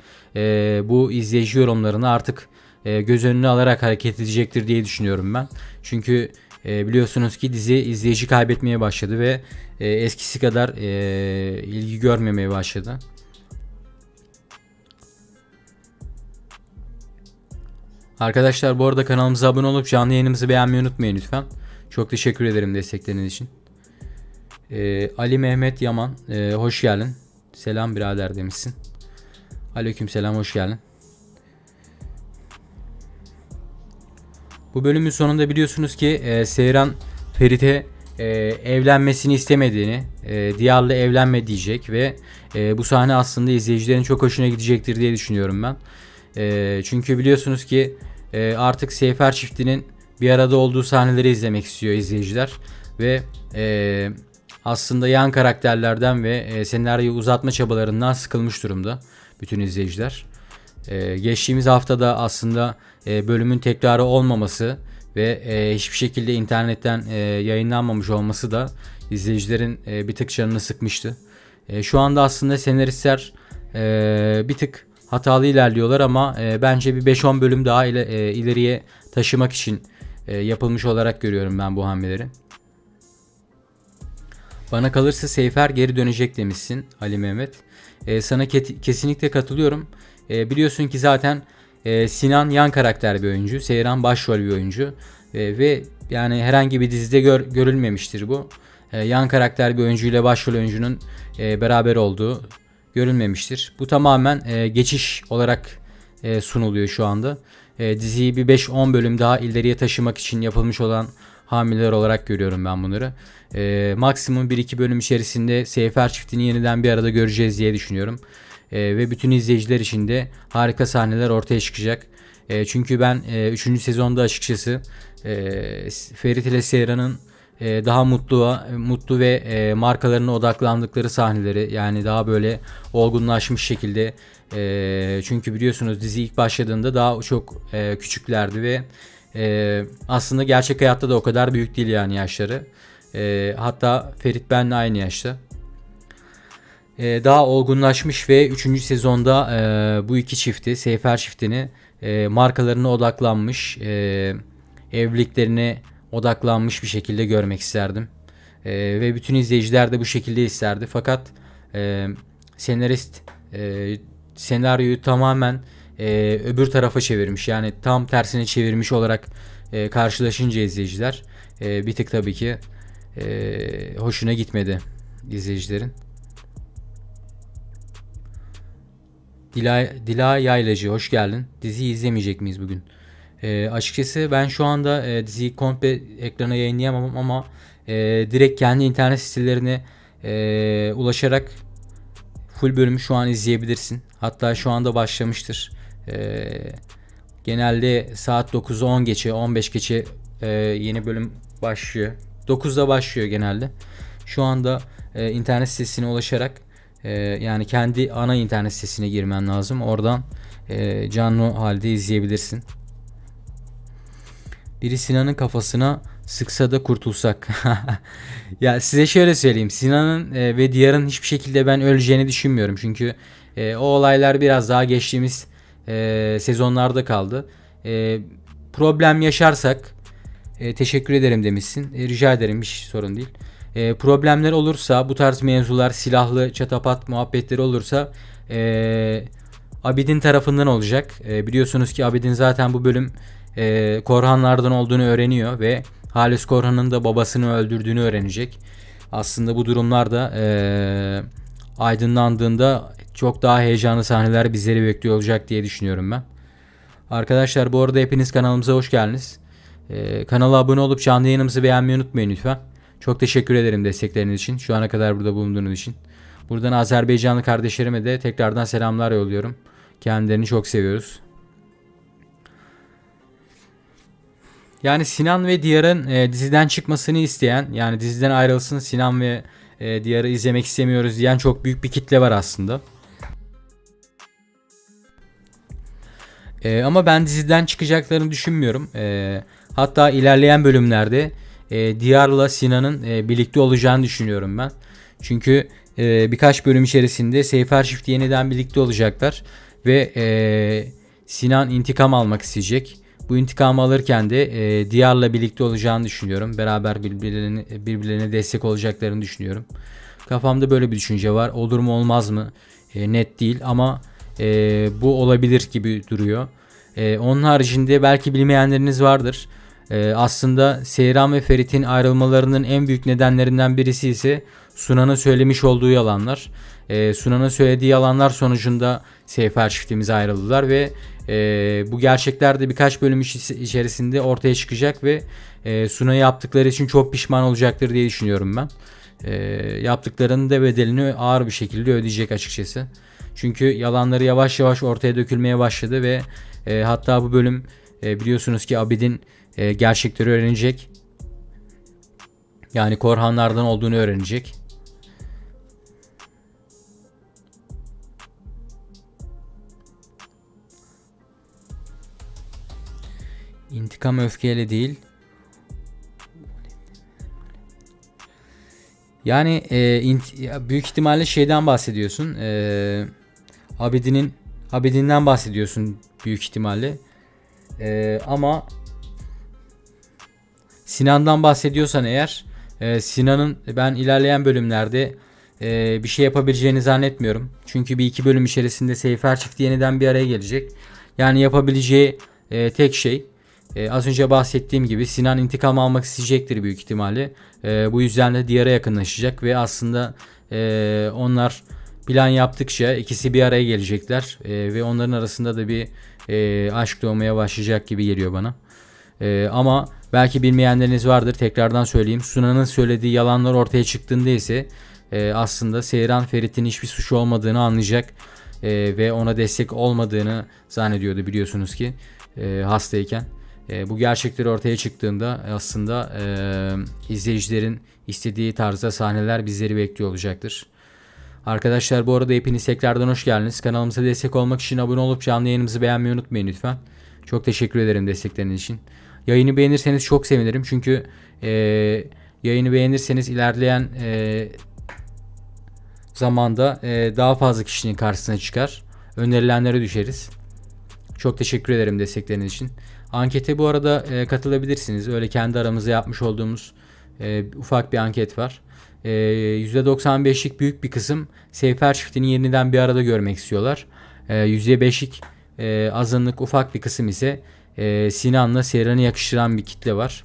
bu izleyici yorumlarını artık göz önüne alarak hareket edecektir diye düşünüyorum ben. Çünkü biliyorsunuz ki dizi izleyici kaybetmeye başladı ve eskisi kadar ilgi görmemeye başladı. Arkadaşlar bu arada kanalımıza abone olup canlı yayınımızı beğenmeyi unutmayın lütfen. Çok teşekkür ederim destekleriniz için. Ali Mehmet Yaman hoş geldin. Selam birader demişsin. Aleykümselam, hoş geldin. Bu bölümün sonunda biliyorsunuz ki Seyran Ferit'e evlenmesini istemediğini, Diyar'la evlenme diyecek ve bu sahne aslında izleyicilerin çok hoşuna gidecektir diye düşünüyorum ben. Çünkü biliyorsunuz ki artık Seyfer çiftinin bir arada olduğu sahneleri izlemek istiyor izleyiciler ve aslında yan karakterlerden ve senaryoyu uzatma çabalarından sıkılmış durumda bütün izleyiciler. Geçtiğimiz haftada aslında bölümün tekrarı olmaması ve hiçbir şekilde internetten yayınlanmamış olması da izleyicilerin bir tık canını sıkmıştı. Şu anda aslında senaristler bir tık hatalı ilerliyorlar ama bence bir 5-10 bölüm daha ileriye taşımak için yapılmış olarak görüyorum ben bu hamleleri. Bana kalırsa Seyfer geri dönecek demişsin Ali Mehmet. Sana kesinlikle katılıyorum. Biliyorsun ki zaten Sinan yan karakter bir oyuncu. Seyran başrol bir oyuncu. Ve yani herhangi bir dizide görülmemiştir bu. Yan karakter bir oyuncu ile başrol oyuncunun beraber olduğu görülmemiştir. Bu tamamen geçiş olarak sunuluyor şu anda. Diziyi bir 5-10 bölüm daha ileriye taşımak için yapılmış olan hamleler olarak görüyorum ben bunları. Maksimum 1-2 bölüm içerisinde Seyfer çiftini yeniden bir arada göreceğiz diye düşünüyorum. Ve bütün izleyiciler için de harika sahneler ortaya çıkacak. Çünkü ben 3. sezonda açıkçası Ferit ile Seyran'ın daha mutlu ve markalarına odaklandıkları sahneleri, yani daha böyle olgunlaşmış şekilde, çünkü biliyorsunuz dizi ilk başladığında daha çok küçüklerdi ve aslında gerçek hayatta da o kadar büyük değil yani yaşları. Hatta Ferit benle aynı yaşta. Daha olgunlaşmış ve 3. sezonda bu iki çifti, Seyfer çiftini markalarına odaklanmış, evliliklerine odaklanmış bir şekilde görmek isterdim. Ve bütün izleyiciler de bu şekilde isterdi. Fakat senarist senaryoyu tamamen öbür tarafa çevirmiş. Yani tam tersine çevirmiş olarak karşılaşınca izleyiciler bir tık tabii ki hoşuna gitmedi izleyicilerin. Dila Yaylacı hoş geldin. Diziyi izlemeyecek miyiz bugün? Açıkçası ben şu anda diziyi komple ekrana yayınlayamam ama direkt kendi internet sitelerine ulaşarak full bölümü şu an izleyebilirsin. Hatta şu anda başlamıştır. Genelde saat 9'u 10 geçe 15 geçe yeni bölüm başlıyor. 9'da başlıyor genelde. Şu anda internet sitesine ulaşarak yani kendi ana internet sitesine girmen lazım. Oradan canlı halde izleyebilirsin. Biri Sinan'ın kafasına sıksa da kurtulsak. Ya size şöyle söyleyeyim. Sinan'ın ve Diyar'ın hiçbir şekilde ben öleceğini düşünmüyorum. Çünkü o olaylar biraz daha geçtiğimiz sezonlarda kaldı. Problem yaşarsak teşekkür ederim demişsin. Rica ederim, hiç sorun değil. Problemler olursa, bu tarz mevzular, silahlı çatapat muhabbetleri olursa Abidin tarafından olacak. Biliyorsunuz ki Abidin zaten bu bölüm Korhanlardan olduğunu öğreniyor ve Halis Korhan'ın da babasını öldürdüğünü öğrenecek. Aslında bu durumlar da aydınlandığında çok daha heyecanlı sahneler bizleri bekliyor olacak diye düşünüyorum ben. Arkadaşlar bu arada hepiniz kanalımıza hoş geldiniz. Kanala abone olup canlı yayınımızı beğenmeyi unutmayın lütfen. Çok teşekkür ederim destekleriniz için. Şu ana kadar burada bulunduğunuz için. Buradan Azerbaycanlı kardeşlerime de tekrardan selamlar yolluyorum. Kendilerini çok seviyoruz. Yani Sinan ve Diyar'ın diziden çıkmasını isteyen, yani diziden ayrılsın Sinan ve Diyar'ı izlemek istemiyoruz diyen çok büyük bir kitle var aslında. Ama ben diziden çıkacaklarını düşünmüyorum. Hatta ilerleyen bölümlerde Diyar'la Sinan'ın birlikte olacağını düşünüyorum ben. Çünkü birkaç bölüm içerisinde Seyfer çifti yeniden birlikte olacaklar. Ve Sinan intikam almak isteyecek. Bu intikamı alırken de Diyar'la birlikte olacağını düşünüyorum. Beraber birbirlerine destek olacaklarını düşünüyorum. Kafamda böyle bir düşünce var. Olur mu olmaz mı? Net değil ama bu olabilir gibi duruyor. Onun haricinde belki bilmeyenleriniz vardır. Aslında Seyran ve Ferit'in ayrılmalarının en büyük nedenlerinden birisi ise Sunan'ın söylemiş olduğu yalanlar. Sunan'ın söylediği yalanlar sonucunda Seyfer çiftimiz ayrıldılar ve bu gerçekler de birkaç bölüm içerisinde ortaya çıkacak ve Sunan'a yaptıkları için çok pişman olacaktır diye düşünüyorum ben. Yaptıklarının da bedelini ağır bir şekilde ödeyecek açıkçası. Çünkü yalanları yavaş yavaş ortaya dökülmeye başladı ve hatta bu bölüm biliyorsunuz ki Abidin gerçekleri öğrenecek. Yani Korhanlardan olduğunu öğrenecek. İntikam öfkeyle değil. Yani büyük ihtimalle şeyden bahsediyorsun. Abidin'den bahsediyorsun büyük ihtimalle. Ama Sinan'dan bahsediyorsan eğer Sinan'ın ben ilerleyen bölümlerde bir şey yapabileceğini zannetmiyorum. Çünkü bir iki bölüm içerisinde Seyfer çifti yeniden bir araya gelecek. Yani yapabileceği tek şey az önce bahsettiğim gibi Sinan intikam almak isteyecektir büyük ihtimalle. Bu yüzden de Diyar'a yakınlaşacak ve aslında onlar plan yaptıkça ikisi bir araya gelecekler ve onların arasında da bir aşk doğmaya başlayacak gibi geliyor bana. Ama belki bilmeyenleriniz vardır, tekrardan söyleyeyim. Sunan'ın söylediği yalanlar ortaya çıktığında ise aslında Seyran Ferit'in hiçbir suçu olmadığını anlayacak ve ona destek olmadığını zannediyordu biliyorsunuz ki hastayken. Bu gerçekleri ortaya çıktığında aslında izleyicilerin istediği tarzda sahneler bizleri bekliyor olacaktır. Arkadaşlar bu arada hepiniz tekrardan hoş geldiniz. Kanalımıza destek olmak için abone olup canlı yayınımızı beğenmeyi unutmayın lütfen. Çok teşekkür ederim destekleriniz için. Yayını beğenirseniz çok sevinirim. Çünkü yayını beğenirseniz ilerleyen zamanda daha fazla kişinin karşısına çıkar. Önerilenlere düşeriz. Çok teşekkür ederim destekleriniz için. Ankete bu arada katılabilirsiniz. Öyle kendi aramızda yapmış olduğumuz ufak bir anket var. %95'lik büyük bir kısım Seyfer çiftini yeniden bir arada görmek istiyorlar. %5'lik azınlık ufak bir kısım ise Sinan'la Seyran'ı yakıştıran bir kitle var.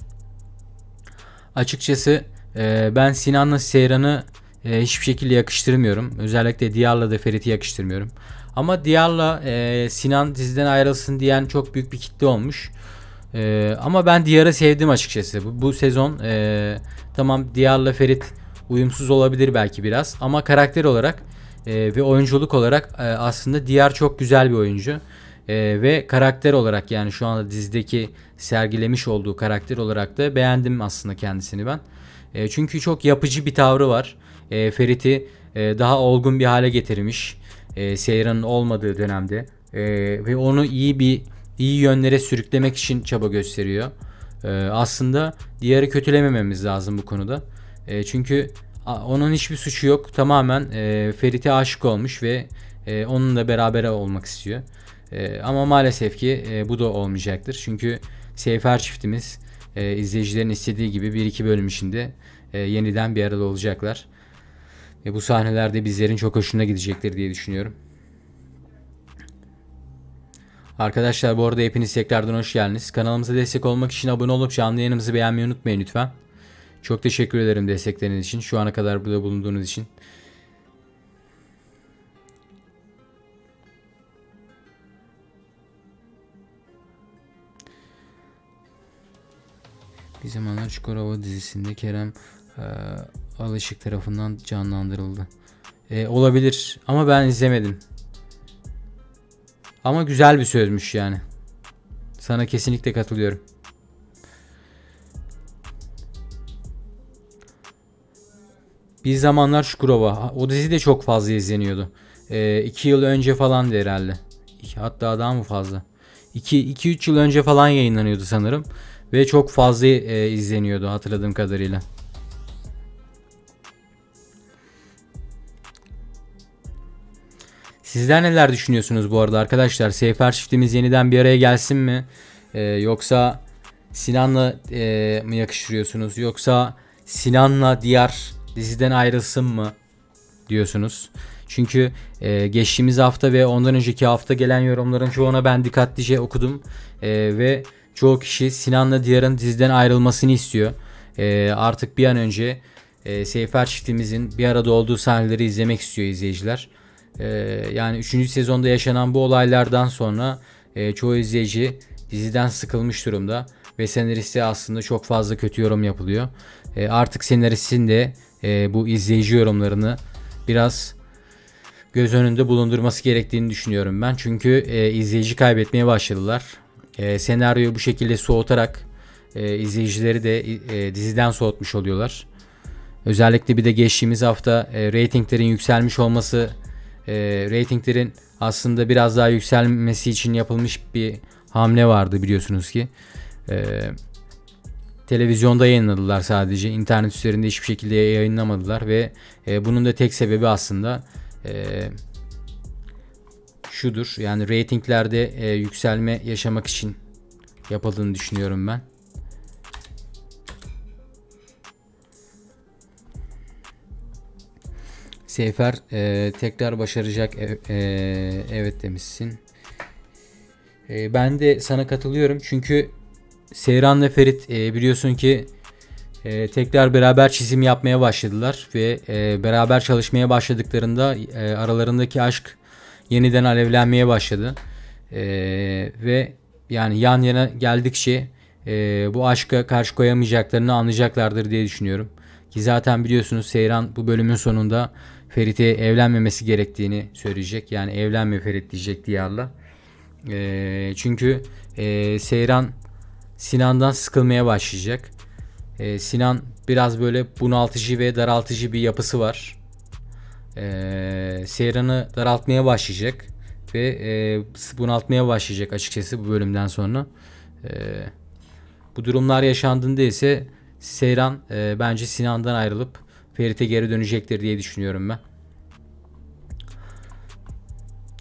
Açıkçası ben Sinan'la Seyran'ı hiçbir şekilde yakıştırmıyorum. Özellikle Diyar'la da Ferit'i yakıştırmıyorum. Ama Diyar'la Sinan diziden ayrılsın diyen çok büyük bir kitle olmuş. Ama ben Diyar'ı sevdim açıkçası. Bu sezon tamam Diyar'la Ferit uyumsuz olabilir belki biraz. Ama karakter olarak ve oyunculuk olarak aslında Diyar çok güzel bir oyuncu. Ve karakter olarak yani şu anda dizideki sergilemiş olduğu karakter olarak da beğendim aslında kendisini ben. Çünkü çok yapıcı bir tavrı var. Ferit'i daha olgun bir hale getirmiş. Seyran'ın olmadığı dönemde ve onu iyi yönlere sürüklemek için çaba gösteriyor. Aslında Diyar'ı kötülemememiz lazım bu konuda. Çünkü onun hiçbir suçu yok. Tamamen Ferit'e aşık olmuş ve onunla beraber olmak istiyor. Ama maalesef ki bu da olmayacaktır. Çünkü Seyfer çiftimiz izleyicilerin istediği gibi bir iki bölüm içinde yeniden bir arada olacaklar. Ve bu sahnelerde bizlerin çok hoşuna gidecektir diye düşünüyorum. Arkadaşlar bu arada hepiniz tekrardan hoş geldiniz. Kanalımıza destek olmak için abone olup canlı yayınımızı beğenmeyi unutmayın lütfen. Çok teşekkür ederim destekleriniz için. Şu ana kadar burada bulunduğunuz için. Bir zamanlar Çukurova dizisinde Kerem Alışık tarafından canlandırıldı. Olabilir ama ben izlemedim. Ama güzel bir sözmüş yani. Sana kesinlikle katılıyorum. Bir zamanlar Çukurova. O dizi de çok fazla izleniyordu. 2 yıl önce falandı herhalde. Hatta daha mı fazla? 2-3 yıl önce falan yayınlanıyordu sanırım. Ve çok fazla izleniyordu hatırladığım kadarıyla. Sizler neler düşünüyorsunuz bu arada arkadaşlar? Seyfer çiftimiz yeniden bir araya gelsin mi? Yoksa Sinan'la mı yakıştırıyorsunuz? Yoksa Sinan'la diğer diziden ayrılsın mı diyorsunuz? Çünkü geçtiğimiz hafta ve ondan önceki hafta gelen yorumların çoğuna ben dikkatlice okudum. Ve çoğu kişi Sinan'la Diyar'ın diziden ayrılmasını istiyor. Artık bir an önce Seyfer çiftimizin bir arada olduğu sahneleri izlemek istiyor izleyiciler. Yani 3. sezonda yaşanan bu olaylardan sonra çoğu izleyici diziden sıkılmış durumda ve senariste aslında çok fazla kötü yorum yapılıyor. Artık senaristin de bu izleyici yorumlarını biraz göz önünde bulundurması gerektiğini düşünüyorum ben. Çünkü izleyici kaybetmeye başladılar. Senaryoyu bu şekilde soğutarak izleyicileri de diziden soğutmuş oluyorlar. Özellikle bir de geçtiğimiz hafta reytinglerin yükselmiş olması, reytinglerin aslında biraz daha yükselmesi için yapılmış bir hamle vardı biliyorsunuz ki. Televizyonda yayınladılar sadece. İnternet üzerinde hiçbir şekilde yayınlamadılar ve bunun da tek sebebi aslında şudur. Yani reytinglerde yükselme yaşamak için yapıldığını düşünüyorum ben. Seyfer tekrar başaracak. Evet demişsin. Ben de sana katılıyorum. Çünkü Seyran ve Ferit biliyorsun ki tekrar beraber çizim yapmaya başladılar. Ve beraber çalışmaya başladıklarında aralarındaki aşk yeniden alevlenmeye başladı. Ve yani yan yana geldikçe bu aşka karşı koyamayacaklarını anlayacaklardır diye düşünüyorum. Ki zaten biliyorsunuz Seyran bu bölümün sonunda Ferit'e evlenmemesi gerektiğini söyleyecek. Yani evlenme Ferit diyecek Diyar'la. Çünkü Seyran Sinan'dan sıkılmaya başlayacak. Sinan biraz böyle bunaltıcı ve daraltıcı bir yapısı var. Seyran'ı daraltmaya başlayacak ve bunaltmaya başlayacak açıkçası bu bölümden sonra. Bu durumlar yaşandığında ise Seyran bence Sinan'dan ayrılıp Ferit'e geri dönecektir diye düşünüyorum ben.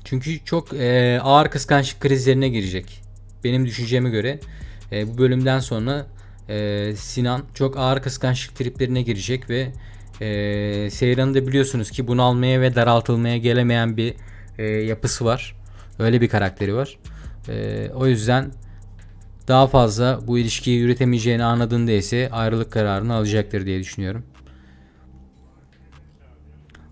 Çünkü çok ağır kıskançlık krizlerine girecek. Benim düşünceme göre bu bölümden sonra Sinan çok ağır kıskançlık triplerine girecek ve Seyran'ı da biliyorsunuz ki bunalmaya ve daraltılmaya gelemeyen bir yapısı var. Öyle bir karakteri var. O yüzden daha fazla bu ilişkiyi yürütemeyeceğini anladığında ise ayrılık kararını alacaktır diye düşünüyorum.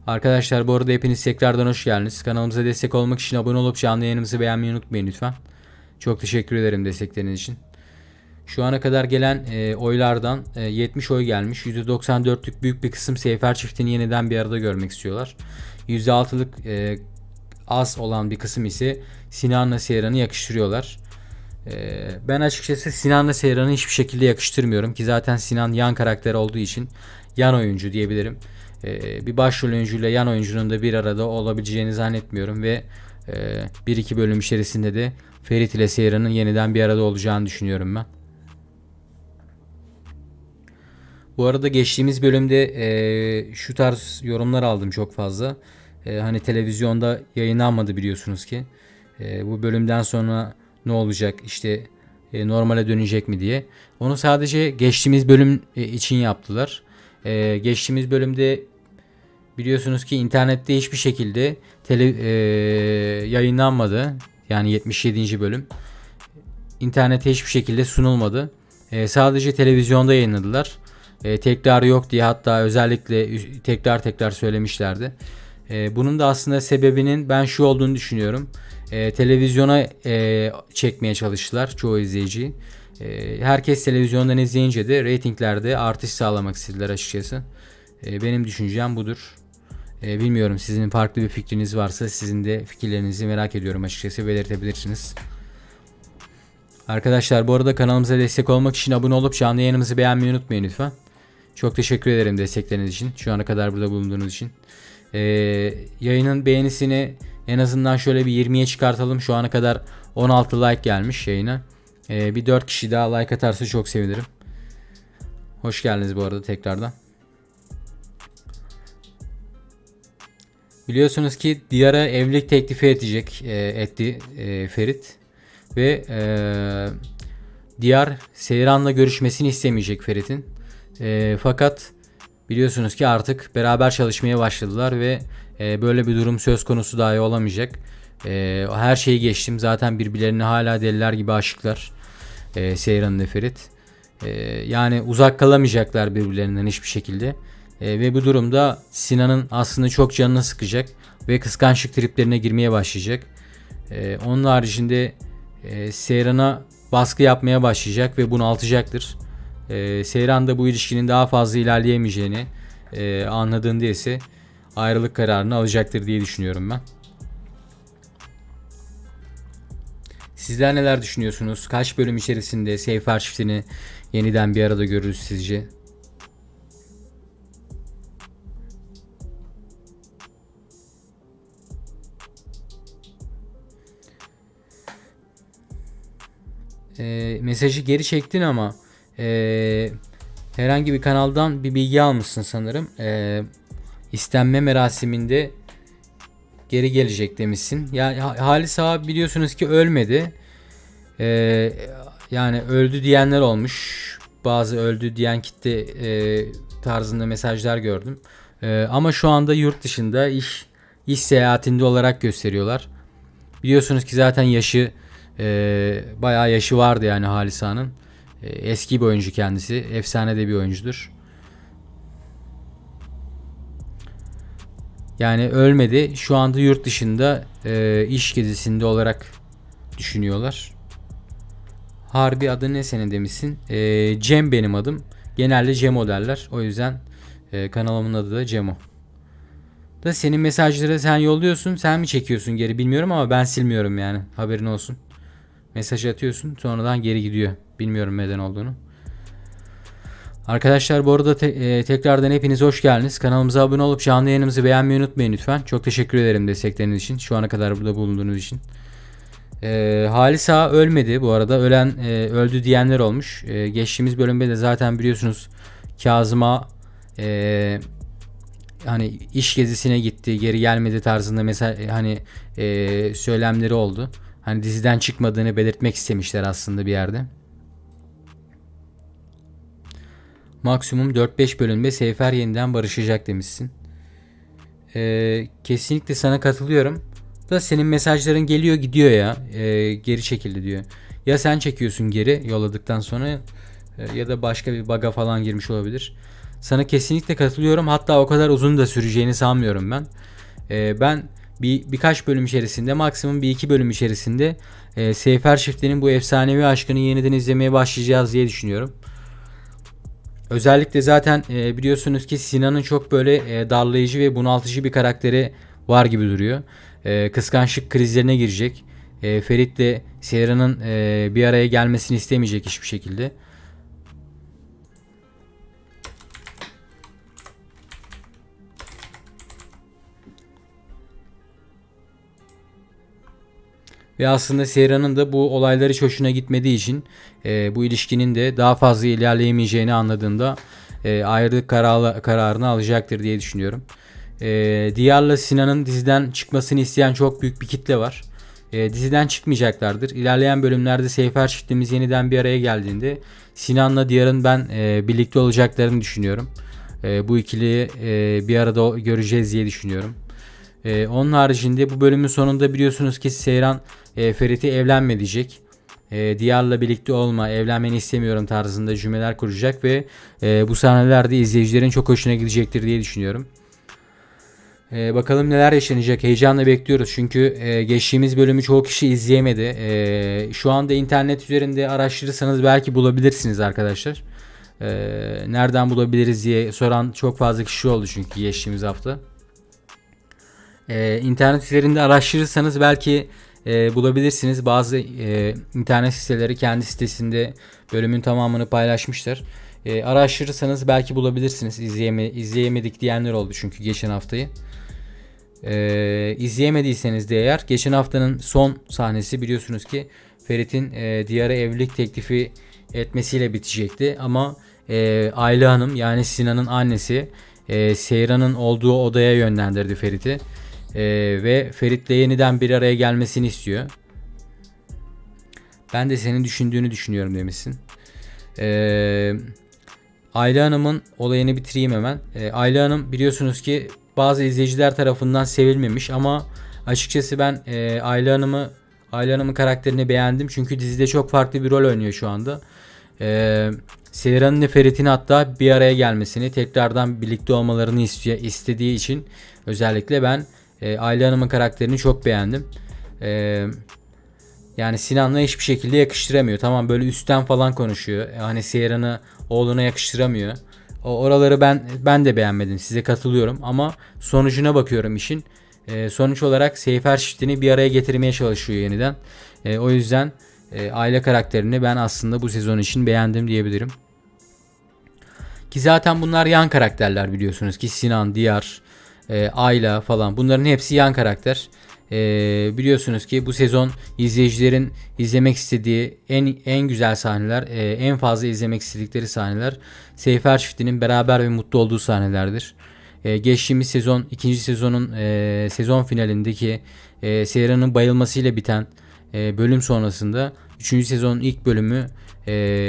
Arkadaşlar bu arada hepiniz tekrardan hoş geldiniz. Kanalımıza destek olmak için abone olup canlı yayınımızı beğenmeyi unutmayın lütfen. Çok teşekkür ederim destekleriniz için. Şu ana kadar gelen oylardan 70 oy gelmiş. %94'lük büyük bir kısım Seyfer çiftini yeniden bir arada görmek istiyorlar. %6'lık az olan bir kısım ise Sinan'la Seyran'ı yakıştırıyorlar. Ben açıkçası Sinan'la Seyran'ı hiçbir şekilde yakıştırmıyorum ki zaten Sinan yan karakter olduğu için yan oyuncu diyebilirim. Bir başrol oyuncuyla yan oyuncunun da bir arada olabileceğini zannetmiyorum ve 1-2 bölüm içerisinde de Ferit ile Seyran'ın yeniden bir arada olacağını düşünüyorum ben. Bu arada geçtiğimiz bölümde şu tarz yorumlar aldım çok fazla. Hani televizyonda yayınlanmadı biliyorsunuz ki. Bu bölümden sonra ne olacak işte normale dönecek mi diye. Onu sadece geçtiğimiz bölüm için yaptılar. Geçtiğimiz bölümde biliyorsunuz ki internette hiçbir şekilde yayınlanmadı. Yani 77. bölüm. İnternete hiçbir şekilde sunulmadı. Sadece televizyonda yayınladılar. Tekrar yok diye hatta özellikle tekrar söylemişlerdi. Bunun da aslında sebebinin ben şu olduğunu düşünüyorum. Televizyona çekmeye çalıştılar çoğu izleyiciyi. Herkes televizyondan izleyince de reytinglerde artış sağlamak istediler açıkçası. Benim düşüncem budur. Bilmiyorum sizin farklı bir fikriniz varsa sizin de fikirlerinizi merak ediyorum açıkçası belirtebilirsiniz. Arkadaşlar bu arada kanalımıza destek olmak için abone olup canlı yayınımızı beğenmeyi unutmayın lütfen. Çok teşekkür ederim destekleriniz için. Şu ana kadar burada bulunduğunuz için. Yayının beğenisini En azından şöyle bir 20'ye çıkartalım. Şu ana kadar 16 like gelmiş yayına. Bir 4 kişi daha like atarsa çok sevinirim. Hoş geldiniz bu arada tekrardan. Biliyorsunuz ki Diyar'a evlilik teklifi etti Ferit. Ve Diyar Seyran'la görüşmesini istemeyecek Ferit'in. Fakat biliyorsunuz ki artık beraber çalışmaya başladılar ve böyle bir durum söz konusu dahi olamayacak. Her şeyi geçtim. Zaten birbirlerine hala deliler gibi aşıklar. Seyran ve Ferit. Yani uzak kalamayacaklar birbirlerinden hiçbir şekilde. Ve bu durumda Sinan'ın aslında çok canını sıkacak ve kıskançlık triplerine girmeye başlayacak. Onun haricinde Seyran'a baskı yapmaya başlayacak ve bunaltacaktır. Seyran da bu ilişkinin daha fazla ilerleyemeyeceğini anladığında ise ayrılık kararını alacaktır diye düşünüyorum ben. Sizler neler düşünüyorsunuz? Kaç bölüm içerisinde Seyfer çiftini yeniden bir arada görürüz sizce? Mesajı geri çektin ama herhangi bir kanaldan bir bilgi almışsın sanırım. İstenme merasiminde geri gelecek demişsin. Ya Halis Ağa biliyorsunuz ki ölmedi. Yani öldü diyenler olmuş. Bazı öldü diyen kitle tarzında mesajlar gördüm. Ama şu anda yurt dışında iş seyahatinde olarak gösteriyorlar. Biliyorsunuz ki zaten bayağı yaşı vardı yani Halis Ağa'nın. Eski bir oyuncu kendisi. Efsane de bir oyuncudur. Yani ölmedi. Şu anda yurt dışında iş gezisinde olarak düşünüyorlar. Harbi adı ne senin demişsin? Cem benim adım. Genelde Cemo derler. O yüzden kanalımın adı da Cemo. Da senin mesajları sen yolluyorsun. Sen mi çekiyorsun geri bilmiyorum ama ben silmiyorum yani. Haberin olsun. Mesaj atıyorsun sonradan geri gidiyor. Bilmiyorum neden olduğunu. Arkadaşlar bu arada tekrardan hepiniz hoş geldiniz. Kanalımıza abone olup canlı yayınımızı beğenmeyi unutmayın lütfen. Çok teşekkür ederim destekleriniz için. Şu ana kadar burada bulunduğunuz için. Halis Ağa ölmedi bu arada. Öldü diyenler olmuş. Geçtiğimiz bölümde de zaten biliyorsunuz Kazım'a hani iş gezisine gitti, geri gelmedi tarzında mesela hani söylemleri oldu. Hani diziden çıkmadığını belirtmek istemişler aslında bir yerde. Maksimum 4-5 bölümde Seyfer yeniden barışacak demişsin. Kesinlikle sana katılıyorum. Da senin mesajların geliyor gidiyor ya. Geri çekildi diyor. Ya sen çekiyorsun geri yolladıktan sonra ya da başka bir bug'a falan girmiş olabilir. Sana kesinlikle katılıyorum. Hatta o kadar uzun da süreceğini sanmıyorum ben. Ben birkaç bölüm içerisinde maksimum 1-2 bölüm içerisinde Seyfer çiftinin bu efsanevi aşkını yeniden izlemeye başlayacağız diye düşünüyorum. Özellikle zaten biliyorsunuz ki Sinan'ın çok böyle darlayıcı ve bunaltıcı bir karakteri var gibi duruyor. Kıskançlık krizlerine girecek. Ferit'le Seyran'ın bir araya gelmesini istemeyecek hiçbir şekilde. Ve aslında Seyran'ın da bu olaylar hiç hoşuna gitmediği için bu ilişkinin de daha fazla ilerleyemeyeceğini anladığında ayrılık kararını alacaktır diye düşünüyorum. Diyar'la Sinan'ın diziden çıkmasını isteyen çok büyük bir kitle var. Diziden çıkmayacaklardır. İlerleyen bölümlerde Seyfer çiftimiz yeniden bir araya geldiğinde Sinan'la Diyar'ın ben birlikte olacaklarını düşünüyorum. Bu ikiliyi bir arada göreceğiz diye düşünüyorum. Onun haricinde bu bölümün sonunda biliyorsunuz ki Seyran Ferit'i evlenme diyecek. Diyar'la birlikte olma, evlenmeni istemiyorum tarzında cümleler kuracak ve bu sahnelerde izleyicilerin çok hoşuna gidecektir diye düşünüyorum. Bakalım neler yaşanacak. Heyecanla bekliyoruz. Çünkü geçtiğimiz bölümü çoğu kişi izleyemedi. Şu anda internet üzerinde araştırırsanız belki bulabilirsiniz arkadaşlar. Nereden bulabiliriz diye soran çok fazla kişi oldu çünkü geçtiğimiz hafta. İnternet üzerinde araştırırsanız belki bulabilirsiniz. Bazı internet siteleri kendi sitesinde bölümün tamamını paylaşmışlar. Araştırırsanız belki bulabilirsiniz. İzleyemedik diyenler oldu çünkü geçen haftayı. İzleyemediyseniz de eğer, geçen haftanın son sahnesi biliyorsunuz ki Ferit'in Diyar'a evlilik teklifi etmesiyle bitecekti. Ama Ayla Hanım, yani Sinan'ın annesi, Seyran'ın olduğu odaya yönlendirdi Ferit'i. Ve Ferit'le yeniden bir araya gelmesini istiyor. Ben de senin düşündüğünü düşünüyorum demişsin. Ayla Hanım'ın olayını bitireyim hemen. Ayla Hanım biliyorsunuz ki bazı izleyiciler tarafından sevilmemiş ama açıkçası ben Ayla Hanım'ın karakterini beğendim. Çünkü dizide çok farklı bir rol oynuyor şu anda. Seyran'ın ve Ferit'in hatta bir araya gelmesini, tekrardan birlikte olmalarını istediği için özellikle ben Ayla Hanım'ın karakterini çok beğendim. Yani Sinan'la hiçbir şekilde yakıştıramıyor. Tamam, böyle üstten falan konuşuyor. Hani Seyran'ı oğluna yakıştıramıyor. Oraları ben de beğenmedim. Size katılıyorum ama sonucuna bakıyorum işin. Sonuç olarak Seyfer çiftini bir araya getirmeye çalışıyor yeniden. O yüzden aile karakterini ben aslında bu sezon için beğendim diyebilirim. Ki zaten bunlar yan karakterler biliyorsunuz ki Sinan, Diyar, Ayla falan, bunların hepsi yan karakter. Biliyorsunuz ki bu sezon izleyicilerin izlemek istediği en güzel sahneler, en fazla izlemek istedikleri sahneler Seyfer çiftinin beraber ve mutlu olduğu sahnelerdir. Geçtiğimiz sezon, ikinci sezonun sezon finalindeki Seyran'ın bayılmasıyla biten bölüm sonrasında 3. sezonun ilk bölümü,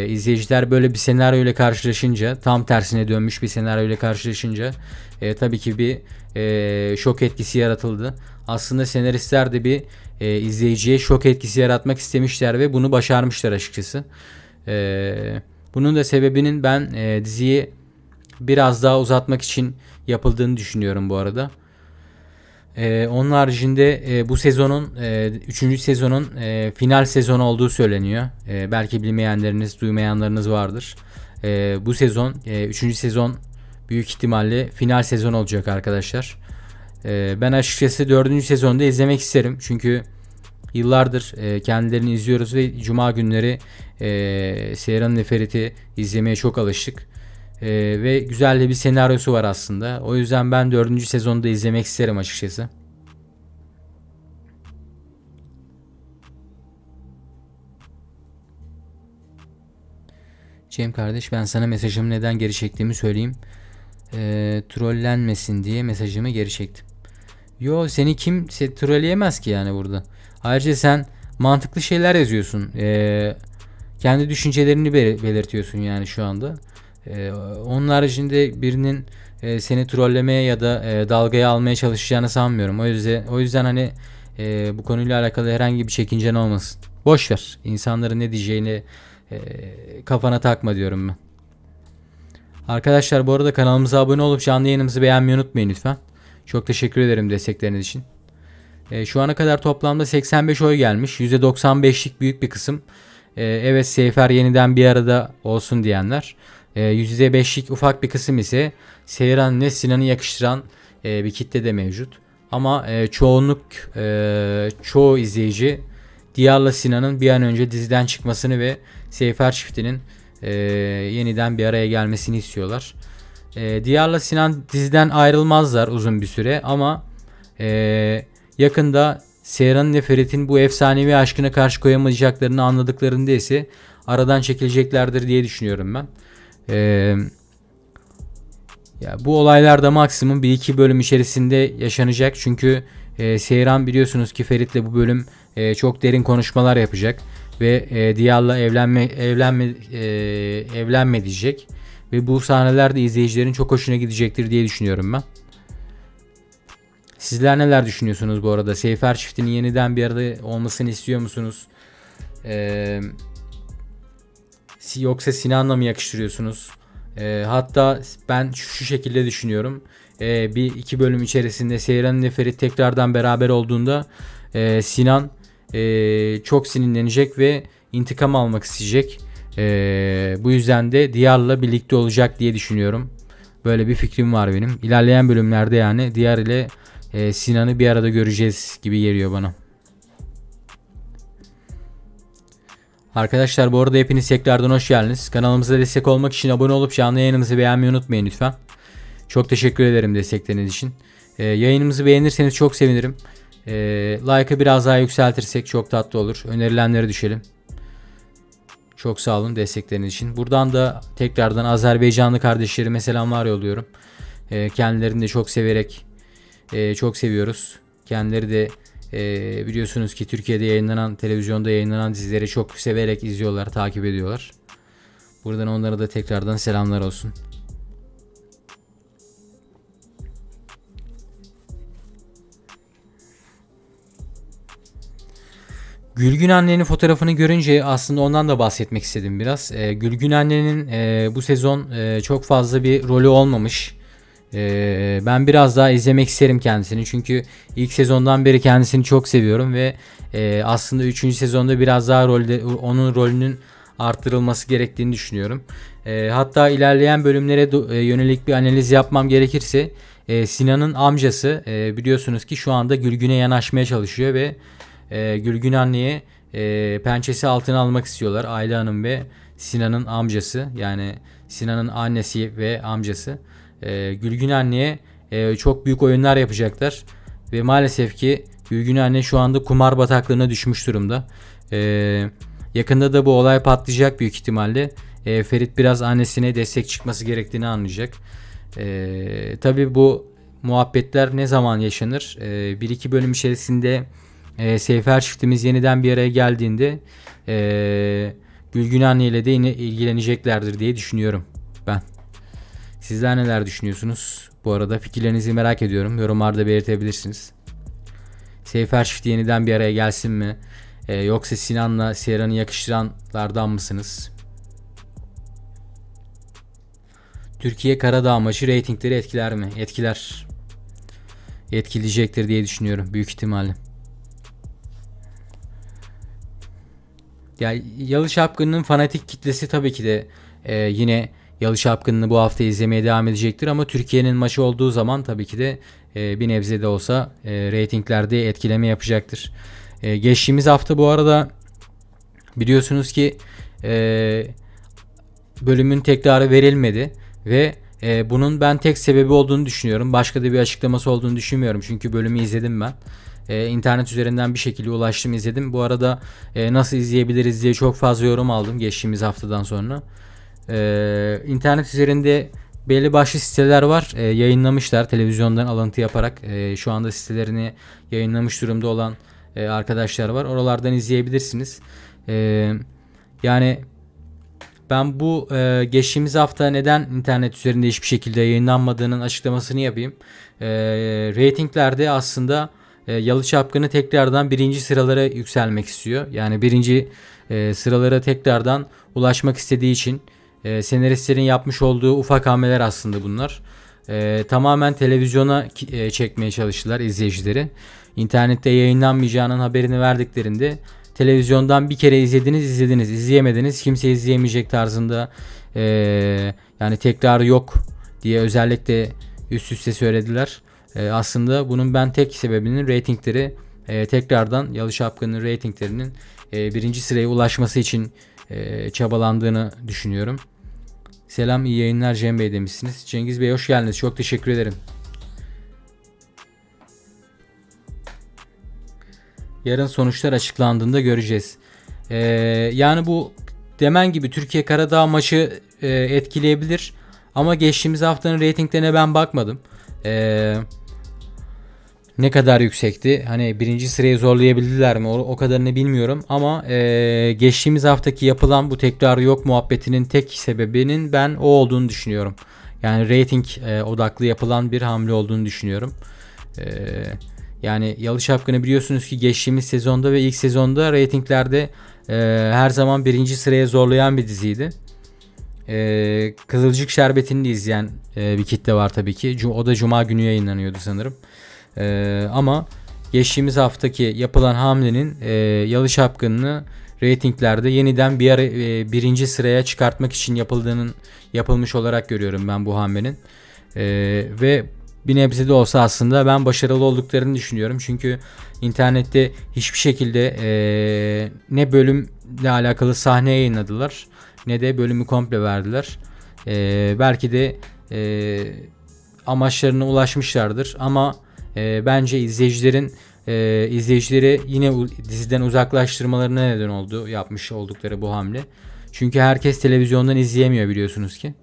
izleyiciler böyle bir senaryo ile karşılaşınca, tam tersine dönmüş bir senaryo ile karşılaşınca tabii ki bir şok etkisi yaratıldı. Aslında senaristler de bir izleyiciye şok etkisi yaratmak istemişler ve bunu başarmışlar açıkçası. Bunun da sebebinin ben diziyi biraz daha uzatmak için yapıldığını düşünüyorum bu arada. Onun haricinde bu sezonun 3. sezonun final sezonu olduğu söyleniyor. Belki bilmeyenleriniz, duymayanlarınız vardır. Bu sezon 3. sezon büyük ihtimalle final sezon olacak arkadaşlar. Ben açıkçası 4. sezonda izlemek isterim. Çünkü yıllardır kendilerini izliyoruz ve Cuma günleri Seyran'ın ve Ferit'i izlemeye çok alıştık. Ve güzel de bir senaryosu var aslında. O yüzden ben 4. sezonda izlemek isterim açıkçası. Cem kardeş, ben sana mesajımı neden geri çektiğimi söyleyeyim. Trollenmesin diye mesajımı geri çektim. Yo, seni kimse trolleyemez ki yani burada. Ayrıca sen mantıklı şeyler yazıyorsun. Kendi düşüncelerini belirtiyorsun yani şu anda. Onun haricinde birinin seni trollemeye ya da dalgaya almaya çalışacağını sanmıyorum. O yüzden hani bu konuyla alakalı herhangi bir çekincen olmasın. Boş ver. İnsanların ne diyeceğini kafana takma diyorum ben. Arkadaşlar, bu arada kanalımıza abone olup canlı yayınımızı beğenmeyi unutmayın lütfen. Çok teşekkür ederim destekleriniz için. Şu ana kadar toplamda 85 oy gelmiş. %95'lik büyük bir kısım. Evet, Seyfer yeniden bir arada olsun diyenler. %5'lik ufak bir kısım ise Seyran ve Sinan'ı yakıştıran bir kitle de mevcut. Ama çoğu izleyici Diyar'la Sinan'ın bir an önce diziden çıkmasını ve Seyfer çiftinin yeniden bir araya gelmesini istiyorlar. Diyar'la Sinan diziden ayrılmazlar uzun bir süre ama yakında Seyran'ın ve Ferit'in bu efsanevi aşkına karşı koyamayacaklarını anladıklarında ise aradan çekileceklerdir diye düşünüyorum ben. Ya bu olaylar da maksimum 1-2 bölüm içerisinde yaşanacak. Çünkü Seyran biliyorsunuz ki Ferit'le bu bölüm çok derin konuşmalar yapacak ve Diyar'la evlenme diyecek. Ve bu sahnelerde izleyicilerin çok hoşuna gidecektir diye düşünüyorum ben. Sizler neler düşünüyorsunuz bu arada? Seyfer çiftinin yeniden bir arada olmasını istiyor musunuz? Yoksa Sinan'la mı yakıştırıyorsunuz? Hatta ben şu şekilde düşünüyorum. Bir iki bölüm içerisinde Seyran ve Ferit tekrardan beraber olduğunda Sinan çok sinirlenecek ve intikam almak isteyecek. Bu yüzden de Diyar'la birlikte olacak diye düşünüyorum. Böyle bir fikrim var benim. İlerleyen bölümlerde yani Diyar ile Sinan'ı bir arada göreceğiz gibi geliyor bana. Arkadaşlar, bu arada hepiniz tekrardan hoş geldiniz. Kanalımıza destek olmak için abone olup canlı yayınımızı beğenmeyi unutmayın lütfen. Çok teşekkür ederim destekleriniz için. Yayınımızı beğenirseniz çok sevinirim. Like'ı biraz daha yükseltirsek çok tatlı olur. Önerilenlere düşelim. Çok sağ olun destekleriniz için. Buradan da tekrardan Azerbaycanlı kardeşlerime selamlar yolluyorum. Kendilerini de çok severek çok seviyoruz. Kendileri de biliyorsunuz ki Türkiye'de yayınlanan, televizyonda yayınlanan dizileri çok severek izliyorlar, takip ediyorlar. Buradan onlara da tekrardan selamlar olsun. Gülgün annenin fotoğrafını görünce aslında ondan da bahsetmek istedim biraz. Gülgün annenin bu sezon çok fazla bir rolü olmamış. Ben biraz daha izlemek isterim kendisini. Çünkü ilk sezondan beri kendisini çok seviyorum ve aslında 3. sezonda biraz daha onun rolünün arttırılması gerektiğini düşünüyorum. Hatta ilerleyen bölümlere yönelik bir analiz yapmam gerekirse Sinan'ın amcası biliyorsunuz ki şu anda Gülgün'e yanaşmaya çalışıyor ve Gülgün anneye pençesi altına almak istiyorlar. Ayla Hanım ve Sinan'ın amcası, yani Sinan'ın annesi ve amcası Gülgün anneye çok büyük oyunlar yapacaklar. Ve maalesef ki Gülgün anne şu anda kumar bataklığına düşmüş durumda. Yakında da bu olay patlayacak büyük ihtimalle. Ferit biraz annesine destek çıkması gerektiğini anlayacak. Tabii bu muhabbetler ne zaman yaşanır? 1-2 bölüm içerisinde Seyfer çiftimiz yeniden bir araya geldiğinde Gülgün anne ile de yine ilgileneceklerdir diye düşünüyorum ben. Sizler neler düşünüyorsunuz? Bu arada fikirlerinizi merak ediyorum. Yorumlarda belirtebilirsiniz. Seyfer çifti yeniden bir araya gelsin mi? Yoksa Sinan'la Seyran'ı yakıştıranlardan mısınız? Türkiye Karadağ maçı reytingleri etkiler mi? Etkiler. Etkileyecektir diye düşünüyorum büyük ihtimalle. Yani Yalı Çapkını'nın fanatik kitlesi tabii ki de yine Yalı Çapkını'nı bu hafta izlemeye devam edecektir ama Türkiye'nin maçı olduğu zaman tabii ki de bir nebze de olsa reytinglerde etkileme yapacaktır. Geçtiğimiz hafta bu arada biliyorsunuz ki bölümün tekrarı verilmedi ve bunun ben tek sebebi olduğunu düşünüyorum. Başka da bir açıklaması olduğunu düşünmüyorum çünkü bölümü izledim ben. İnternet üzerinden bir şekilde ulaştım, izledim. Bu arada nasıl izleyebiliriz diye çok fazla yorum aldım geçtiğimiz haftadan sonra. İnternet üzerinde belli başlı siteler var. Yayınlamışlar televizyondan alıntı yaparak. Şu anda sitelerini yayınlamış durumda olan arkadaşlar var. Oralardan izleyebilirsiniz. Yani ben bu geçtiğimiz hafta neden internet üzerinde hiçbir şekilde yayınlanmadığının açıklamasını yapayım. Ratinglerde aslında Yalı Çapkını tekrardan birinci sıralara yükselmek istiyor. Yani birinci sıralara tekrardan ulaşmak istediği için senaristlerin yapmış olduğu ufak hamleler aslında bunlar. Tamamen televizyona çekmeye çalıştılar izleyicileri. İnternette yayınlanmayacağının haberini verdiklerinde televizyondan bir kere izlediniz, izleyemediniz, kimse izleyemeyecek tarzında yani tekrarı yok diye özellikle üst üste söylediler. Aslında bunun ben tek sebebinin reytingleri tekrardan Yalı Çapkını'nın reytinglerinin birinci sıraya ulaşması için çabalandığını düşünüyorum. Selam, iyi yayınlar Cem Bey demişsiniz. Cengiz Bey hoş geldiniz. Çok teşekkür ederim. Yarın sonuçlar açıklandığında göreceğiz. Yani bu demen gibi Türkiye Karadağ maçı etkileyebilir. Ama geçtiğimiz haftanın reytinglerine ben bakmadım. Ne kadar yüksekti? Hani birinci sırayı zorlayabildiler mi? O kadarını bilmiyorum. Ama geçtiğimiz haftaki yapılan bu tekrar yok muhabbetinin tek sebebinin ben o olduğunu düşünüyorum. Yani rating odaklı yapılan bir hamle olduğunu düşünüyorum. Yani Yalı Çapkını biliyorsunuz ki geçtiğimiz sezonda ve ilk sezonda reytinglerde her zaman birinci sıraya zorlayan bir diziydi. Kızılcık Şerbeti'ni de izleyen bir kitle var tabii ki. O da Cuma günü yayınlanıyordu sanırım. Ama geçtiğimiz haftaki yapılan hamlenin Yalı Çapkını'nı reytinglerde yeniden birinci sıraya çıkartmak için yapılmış olarak görüyorum ben bu hamlenin. Ve bir nebze de olsa aslında ben başarılı olduklarını düşünüyorum. Çünkü internette hiçbir şekilde ne bölümle alakalı sahne yayınladılar ne de bölümü komple verdiler. Belki de amaçlarına ulaşmışlardır ama bence izleyicileri yine diziden uzaklaştırmalarına neden oldu yapmış oldukları bu hamle. Çünkü herkes televizyondan izleyemiyor biliyorsunuz ki.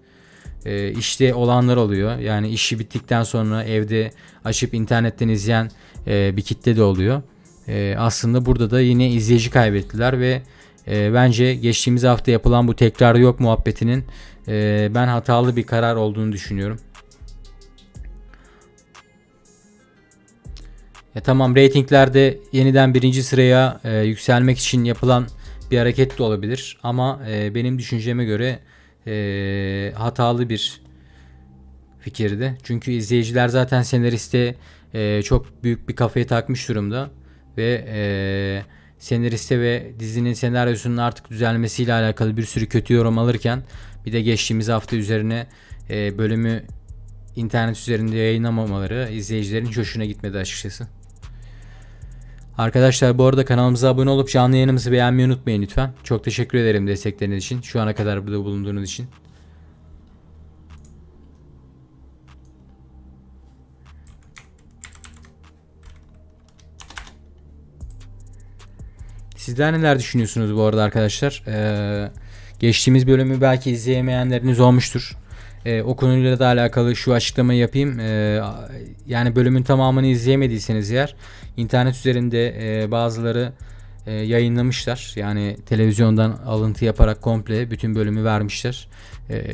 İşte olanlar oluyor. Yani işi bittikten sonra evde açıp internetten izleyen bir kitle de oluyor. Aslında burada da yine izleyici kaybettiler ve bence geçtiğimiz hafta yapılan bu tekrar yok muhabbetinin ben hatalı bir karar olduğunu düşünüyorum. Tamam, reytinglerde yeniden birinci sıraya yükselmek için yapılan bir hareket de olabilir ama benim düşünceme göre hatalı bir fikirdi. Çünkü izleyiciler zaten senariste çok büyük bir kafayı takmış durumda ve senariste ve dizinin senaryosunun artık düzelmesiyle alakalı bir sürü kötü yorum alırken bir de geçtiğimiz hafta üzerine bölümü internet üzerinde yayınlamamaları izleyicilerin hiç hoşuna gitmedi açıkçası. Arkadaşlar bu arada kanalımıza abone olup canlı yayınımızı beğenmeyi unutmayın lütfen. Çok teşekkür ederim destekleriniz için. Şu ana kadar burada bulunduğunuz için. Sizler neler düşünüyorsunuz bu arada arkadaşlar? Geçtiğimiz bölümü belki izleyemeyenleriniz olmuştur. O konuyla da alakalı şu açıklamayı yapayım. Yani bölümün tamamını izleyemediyseniz eğer internet üzerinde bazıları yayınlamışlar. Yani televizyondan alıntı yaparak komple bütün bölümü vermişler.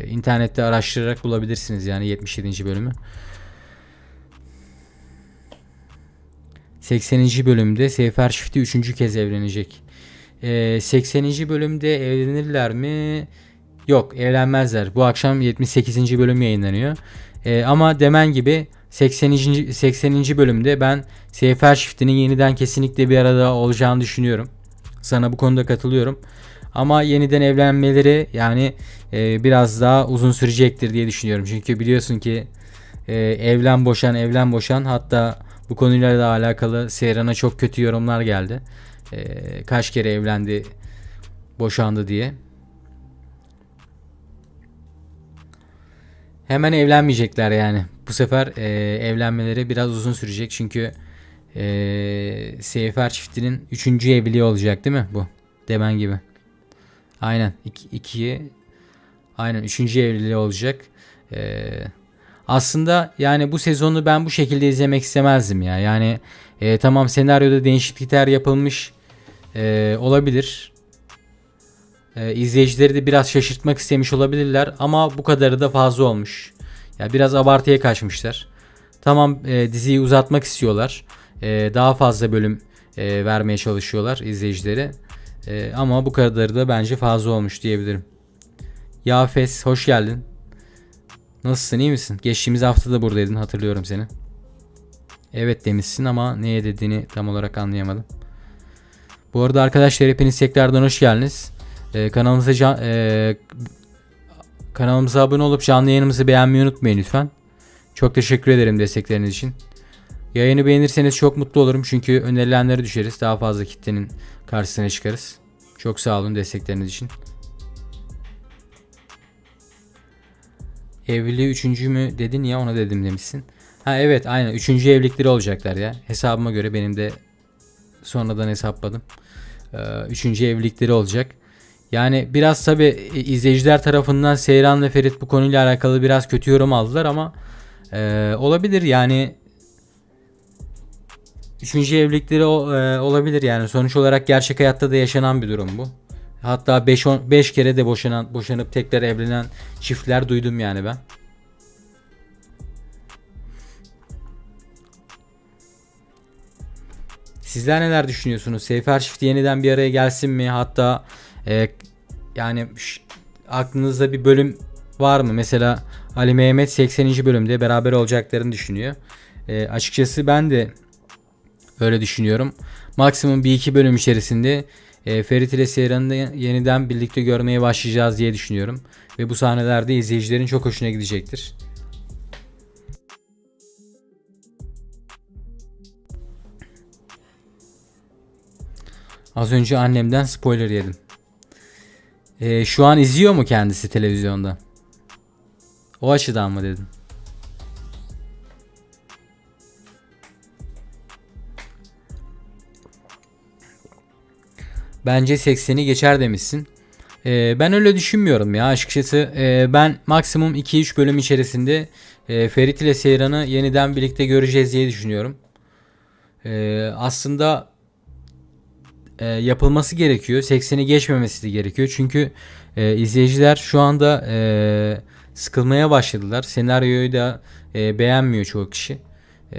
İnternette araştırarak bulabilirsiniz yani 77. bölümü. 80. bölümde Seyfer çifti 3. kez evlenecek. 80. bölümde evlenirler mi? Yok, evlenmezler. Bu akşam 78. bölüm yayınlanıyor. Ama demen gibi 80. bölümde ben Seyfer çiftinin yeniden kesinlikle bir arada olacağını düşünüyorum. Sana bu konuda katılıyorum. Ama yeniden evlenmeleri yani biraz daha uzun sürecektir diye düşünüyorum. Çünkü biliyorsun ki evlen boşan, hatta bu konuyla da alakalı Seyran'a çok kötü yorumlar geldi. Kaç kere evlendi, boşandı diye. Hemen evlenmeyecekler yani. Bu sefer evlenmeleri biraz uzun sürecek. Çünkü Seyfer çiftinin 3. evliliği olacak değil mi bu? Demen gibi. Aynen. Aynen 3. evliliği olacak. Aslında yani bu sezonu ben bu şekilde izlemek istemezdim ya. Yani tamam, senaryoda değişiklikler yapılmış olabilir. İzleyicileri de biraz şaşırtmak istemiş olabilirler ama bu kadarı da fazla olmuş. Ya biraz abartıya kaçmışlar. Tamam, diziyi uzatmak istiyorlar. Daha fazla bölüm vermeye çalışıyorlar izleyicilere. Ama bu kadarı da bence fazla olmuş diyebilirim. Yafes, hoş geldin. Nasılsın, iyi misin? Geçtiğimiz hafta da buradaydın, hatırlıyorum seni. Evet demişsin ama neye dediğini tam olarak anlayamadım. Bu arada arkadaşlar hepiniz tekrardan hoş geldiniz. Kanalımıza abone olup canlı yayınımızı beğenmeyi unutmayın lütfen. Çok teşekkür ederim destekleriniz için. Yayını beğenirseniz çok mutlu olurum çünkü önerilenlere düşeriz. Daha fazla kitlenin karşısına çıkarız. Çok sağ olun destekleriniz için. Evliliği 3. mü dedin ya, ona dedim demişsin. Ha evet, aynen 3. evlilikleri olacaklar ya. Hesabıma göre, benim de sonradan hesapladım. 3. evlilikleri olacak. Yani biraz tabi izleyiciler tarafından Seyran ve Ferit bu konuyla alakalı biraz kötü yorum aldılar ama olabilir yani. 3. evlilikleri olabilir yani. Sonuç olarak gerçek hayatta da yaşanan bir durum bu. Hatta 5 kere de boşanıp tekrar evlenen çiftler duydum yani ben. Sizler neler düşünüyorsunuz? Seyfer çifti yeniden bir araya gelsin mi? Hatta yani aklınızda bir bölüm var mı? Mesela Ali Mehmet 80. bölümde beraber olacaklarını düşünüyor. Açıkçası ben de öyle düşünüyorum. Maksimum 1-2 bölüm içerisinde Ferit ile Seyran'ı yeniden birlikte görmeye başlayacağız diye düşünüyorum. Ve bu sahnelerde izleyicilerin çok hoşuna gidecektir. Az önce annemden spoiler yedim. Şu an izliyor mu kendisi televizyonda? O açıdan mı dedin? Bence 80'i geçer demişsin. Ben öyle düşünmüyorum ya açıkçası. Ben maksimum 2-3 bölüm içerisinde Ferit ile Seyran'ı yeniden birlikte göreceğiz diye düşünüyorum. Aslında yapılması gerekiyor. 80'i geçmemesi de gerekiyor. Çünkü izleyiciler şu anda sıkılmaya başladılar. Senaryoyu da beğenmiyor çoğu kişi.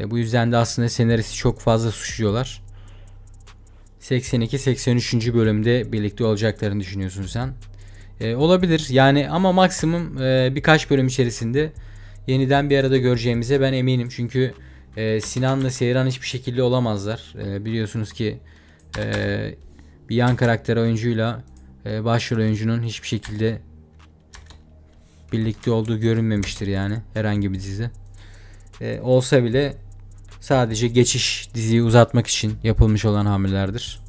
Bu yüzden de aslında senaristi çok fazla suçluyorlar. 82-83. bölümde birlikte olacaklarını düşünüyorsun sen. Olabilir yani ama maksimum birkaç bölüm içerisinde yeniden bir arada göreceğimize ben eminim. Çünkü Sinan'la Seyran hiçbir şekilde olamazlar. Biliyorsunuz ki bir yan karakter oyuncuyla başrol oyuncunun hiçbir şekilde birlikte olduğu görünmemiştir yani herhangi bir dizide. Olsa bile sadece geçiş, diziyi uzatmak için yapılmış olan hamlelerdir.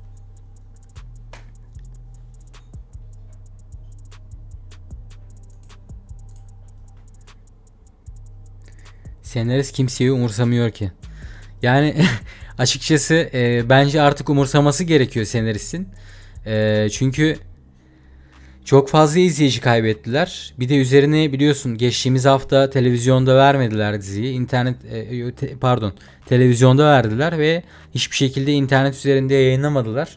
Senarist kimseyi umursamıyor ki. Yani açıkçası bence artık umursaması gerekiyor senaristin. Çünkü çok fazla izleyici kaybettiler. Bir de üzerine biliyorsun geçtiğimiz hafta televizyonda vermediler diziyi. Televizyonda verdiler ve hiçbir şekilde internet üzerinde yayınlamadılar.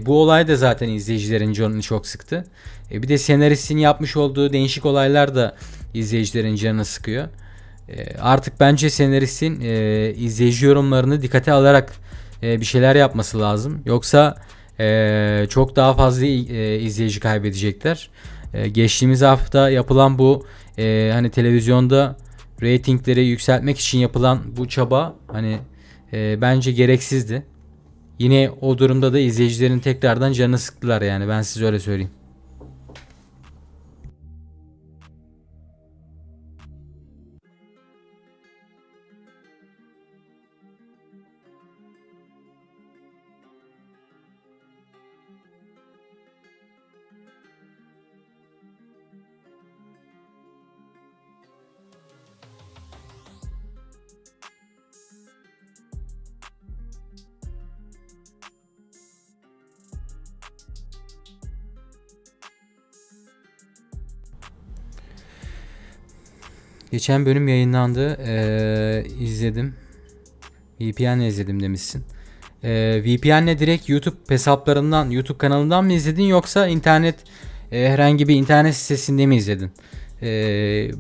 Bu olay da zaten izleyicilerin canını çok sıktı. Bir de senaristin yapmış olduğu değişik olaylar da izleyicilerin canını sıkıyor. Artık bence senaristin izleyici yorumlarını dikkate alarak bir şeyler yapması lazım. Yoksa çok daha fazla izleyici kaybedecekler. Geçtiğimiz hafta yapılan bu hani televizyonda reytingleri yükseltmek için yapılan bu çaba hani bence gereksizdi. Yine o durumda da izleyicilerin tekrardan canını sıktılar yani ben size öyle söyleyeyim. Geçen bölüm yayınlandı. İzledim. VPN'le izledim demişsin. VPN'le direkt YouTube hesaplarından, YouTube kanalından mı izledin yoksa internet herhangi bir internet sitesinde mi izledin?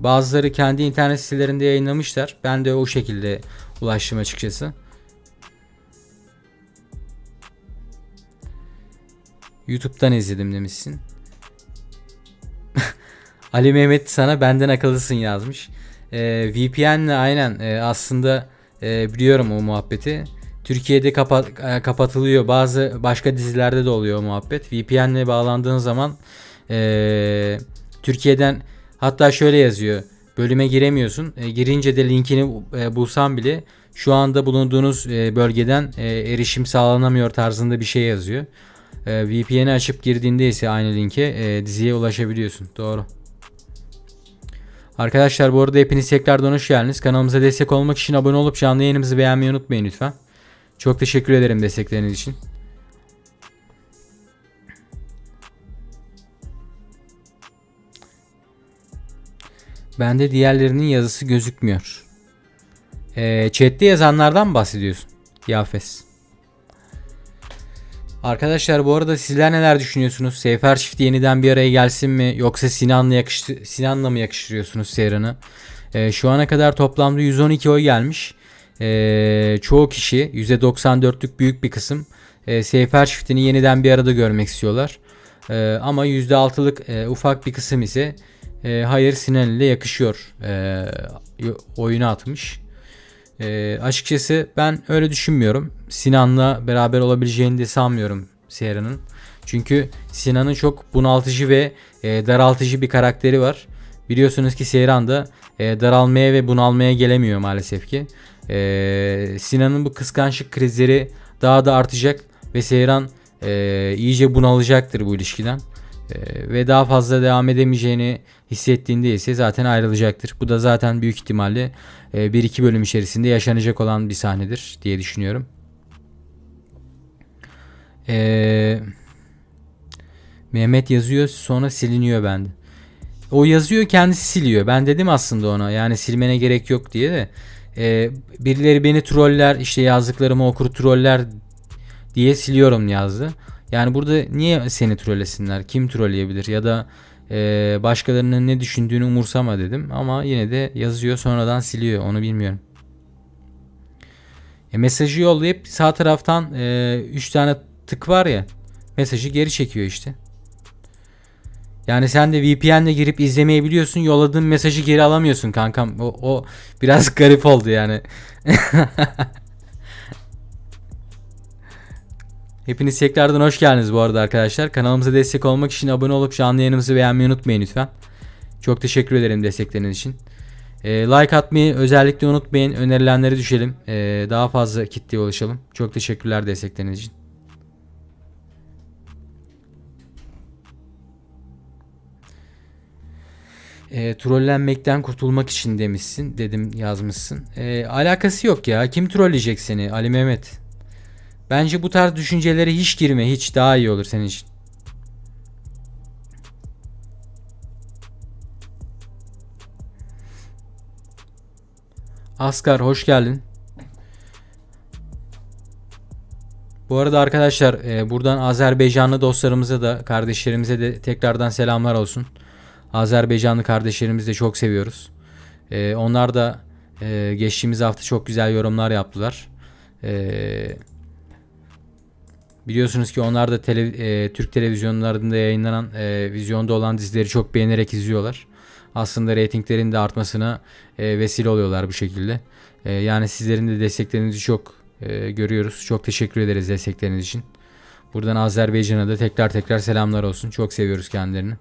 Bazıları kendi internet sitelerinde yayınlamışlar. Ben de o şekilde ulaştım açıkçası. YouTube'dan izledim demişsin. Ali Mehmet sana benden akıllısın yazmış. VPN'le aynen aslında biliyorum o muhabbeti. Türkiye'de kapatılıyor. Bazı başka dizilerde de oluyor o muhabbet. VPN'le bağlandığın zaman Türkiye'den hatta şöyle yazıyor. Bölüme giremiyorsun. Girince de linkini bulsam bile şu anda bulunduğunuz bölgeden erişim sağlanamıyor tarzında bir şey yazıyor. VPN'i açıp girdiğinde ise aynı linke diziye ulaşabiliyorsun. Doğru. Arkadaşlar bu arada hepiniz tekrardan hoş geldiniz. Kanalımıza destek olmak için abone olup canlı yayınımızı beğenmeyi unutmayın lütfen. Çok teşekkür ederim destekleriniz için. Bende diğerlerinin yazısı gözükmüyor. Chat'te yazanlardan mı bahsediyorsun? Yafes. Arkadaşlar bu arada sizler neler düşünüyorsunuz? Seyfer çifti yeniden bir araya gelsin mi? Yoksa Sinan'la mı yakıştırıyorsunuz Seyran'ı? Şu ana kadar toplamda 112 oy gelmiş. Çoğu kişi %94'lük büyük bir kısım Seyfer çiftini yeniden bir arada görmek istiyorlar. Ama %6'lık ufak bir kısım ise hayır Sinan ile yakışıyor oyunu atmış. Açıkçası ben öyle düşünmüyorum. Sinan'la beraber olabileceğini de sanmıyorum Seyran'ın. Çünkü Sinan'ın çok bunaltıcı ve daraltıcı bir karakteri var. Biliyorsunuz ki Seyran da daralmaya ve bunalmaya gelemiyor maalesef ki. Sinan'ın bu kıskançlık krizleri daha da artacak ve Seyran iyice bunalacaktır bu ilişkiden. Ve daha fazla devam edemeyeceğini hissettiğinde ise zaten ayrılacaktır. Bu da zaten büyük ihtimalle 1-2 bölüm içerisinde yaşanacak olan bir sahnedir diye düşünüyorum. Mehmet yazıyor sonra siliniyor bende. O yazıyor kendisi siliyor. Ben dedim aslında ona yani silmene gerek yok diye de. Birileri beni troller işte yazdıklarımı okur troller diye siliyorum yazdı. Yani burada niye seni trollesinler? Kim trolleyebilir? Ya da başkalarının ne düşündüğünü umursama dedim. Ama yine de yazıyor sonradan siliyor. Onu bilmiyorum. Mesajı yollayıp sağ taraftan 3 tane tık var ya. Mesajı geri çekiyor işte. Yani sen de VPN'le girip izlemeyi biliyorsun. Yolladığın mesajı geri alamıyorsun kankam. O biraz garip oldu yani. Hepiniz tekrardan hoş geldiniz bu arada arkadaşlar. Kanalımıza destek olmak için abone olup canlı yayınımızı beğenmeyi unutmayın lütfen. Çok teşekkür ederim destekleriniz için. Like atmayı özellikle unutmayın. Önerilenleri düşelim. Daha fazla kitleye ulaşalım. Çok teşekkürler destekleriniz için. Trollenmekten kurtulmak için demişsin. Dedim yazmışsın. Alakası yok ya. Kim trolleyecek seni? Ali Mehmet. Bence bu tarz düşüncelere hiç girme. Hiç daha iyi olur senin için. Asgar hoş geldin. Bu arada arkadaşlar buradan Azerbaycanlı dostlarımıza da kardeşlerimize de tekrardan selamlar olsun. Azerbaycanlı kardeşlerimizi de çok seviyoruz. Onlar da geçtiğimiz hafta çok güzel yorumlar yaptılar. Biliyorsunuz ki onlar da Türk televizyonlarında yayınlanan vizyonda olan dizileri çok beğenerek izliyorlar. Aslında reytinglerin de artmasına vesile oluyorlar bu şekilde. Yani sizlerin de desteklerinizi çok görüyoruz. Çok teşekkür ederiz destekleriniz için. Buradan Azerbaycan'a da tekrar selamlar olsun. Çok seviyoruz kendilerini.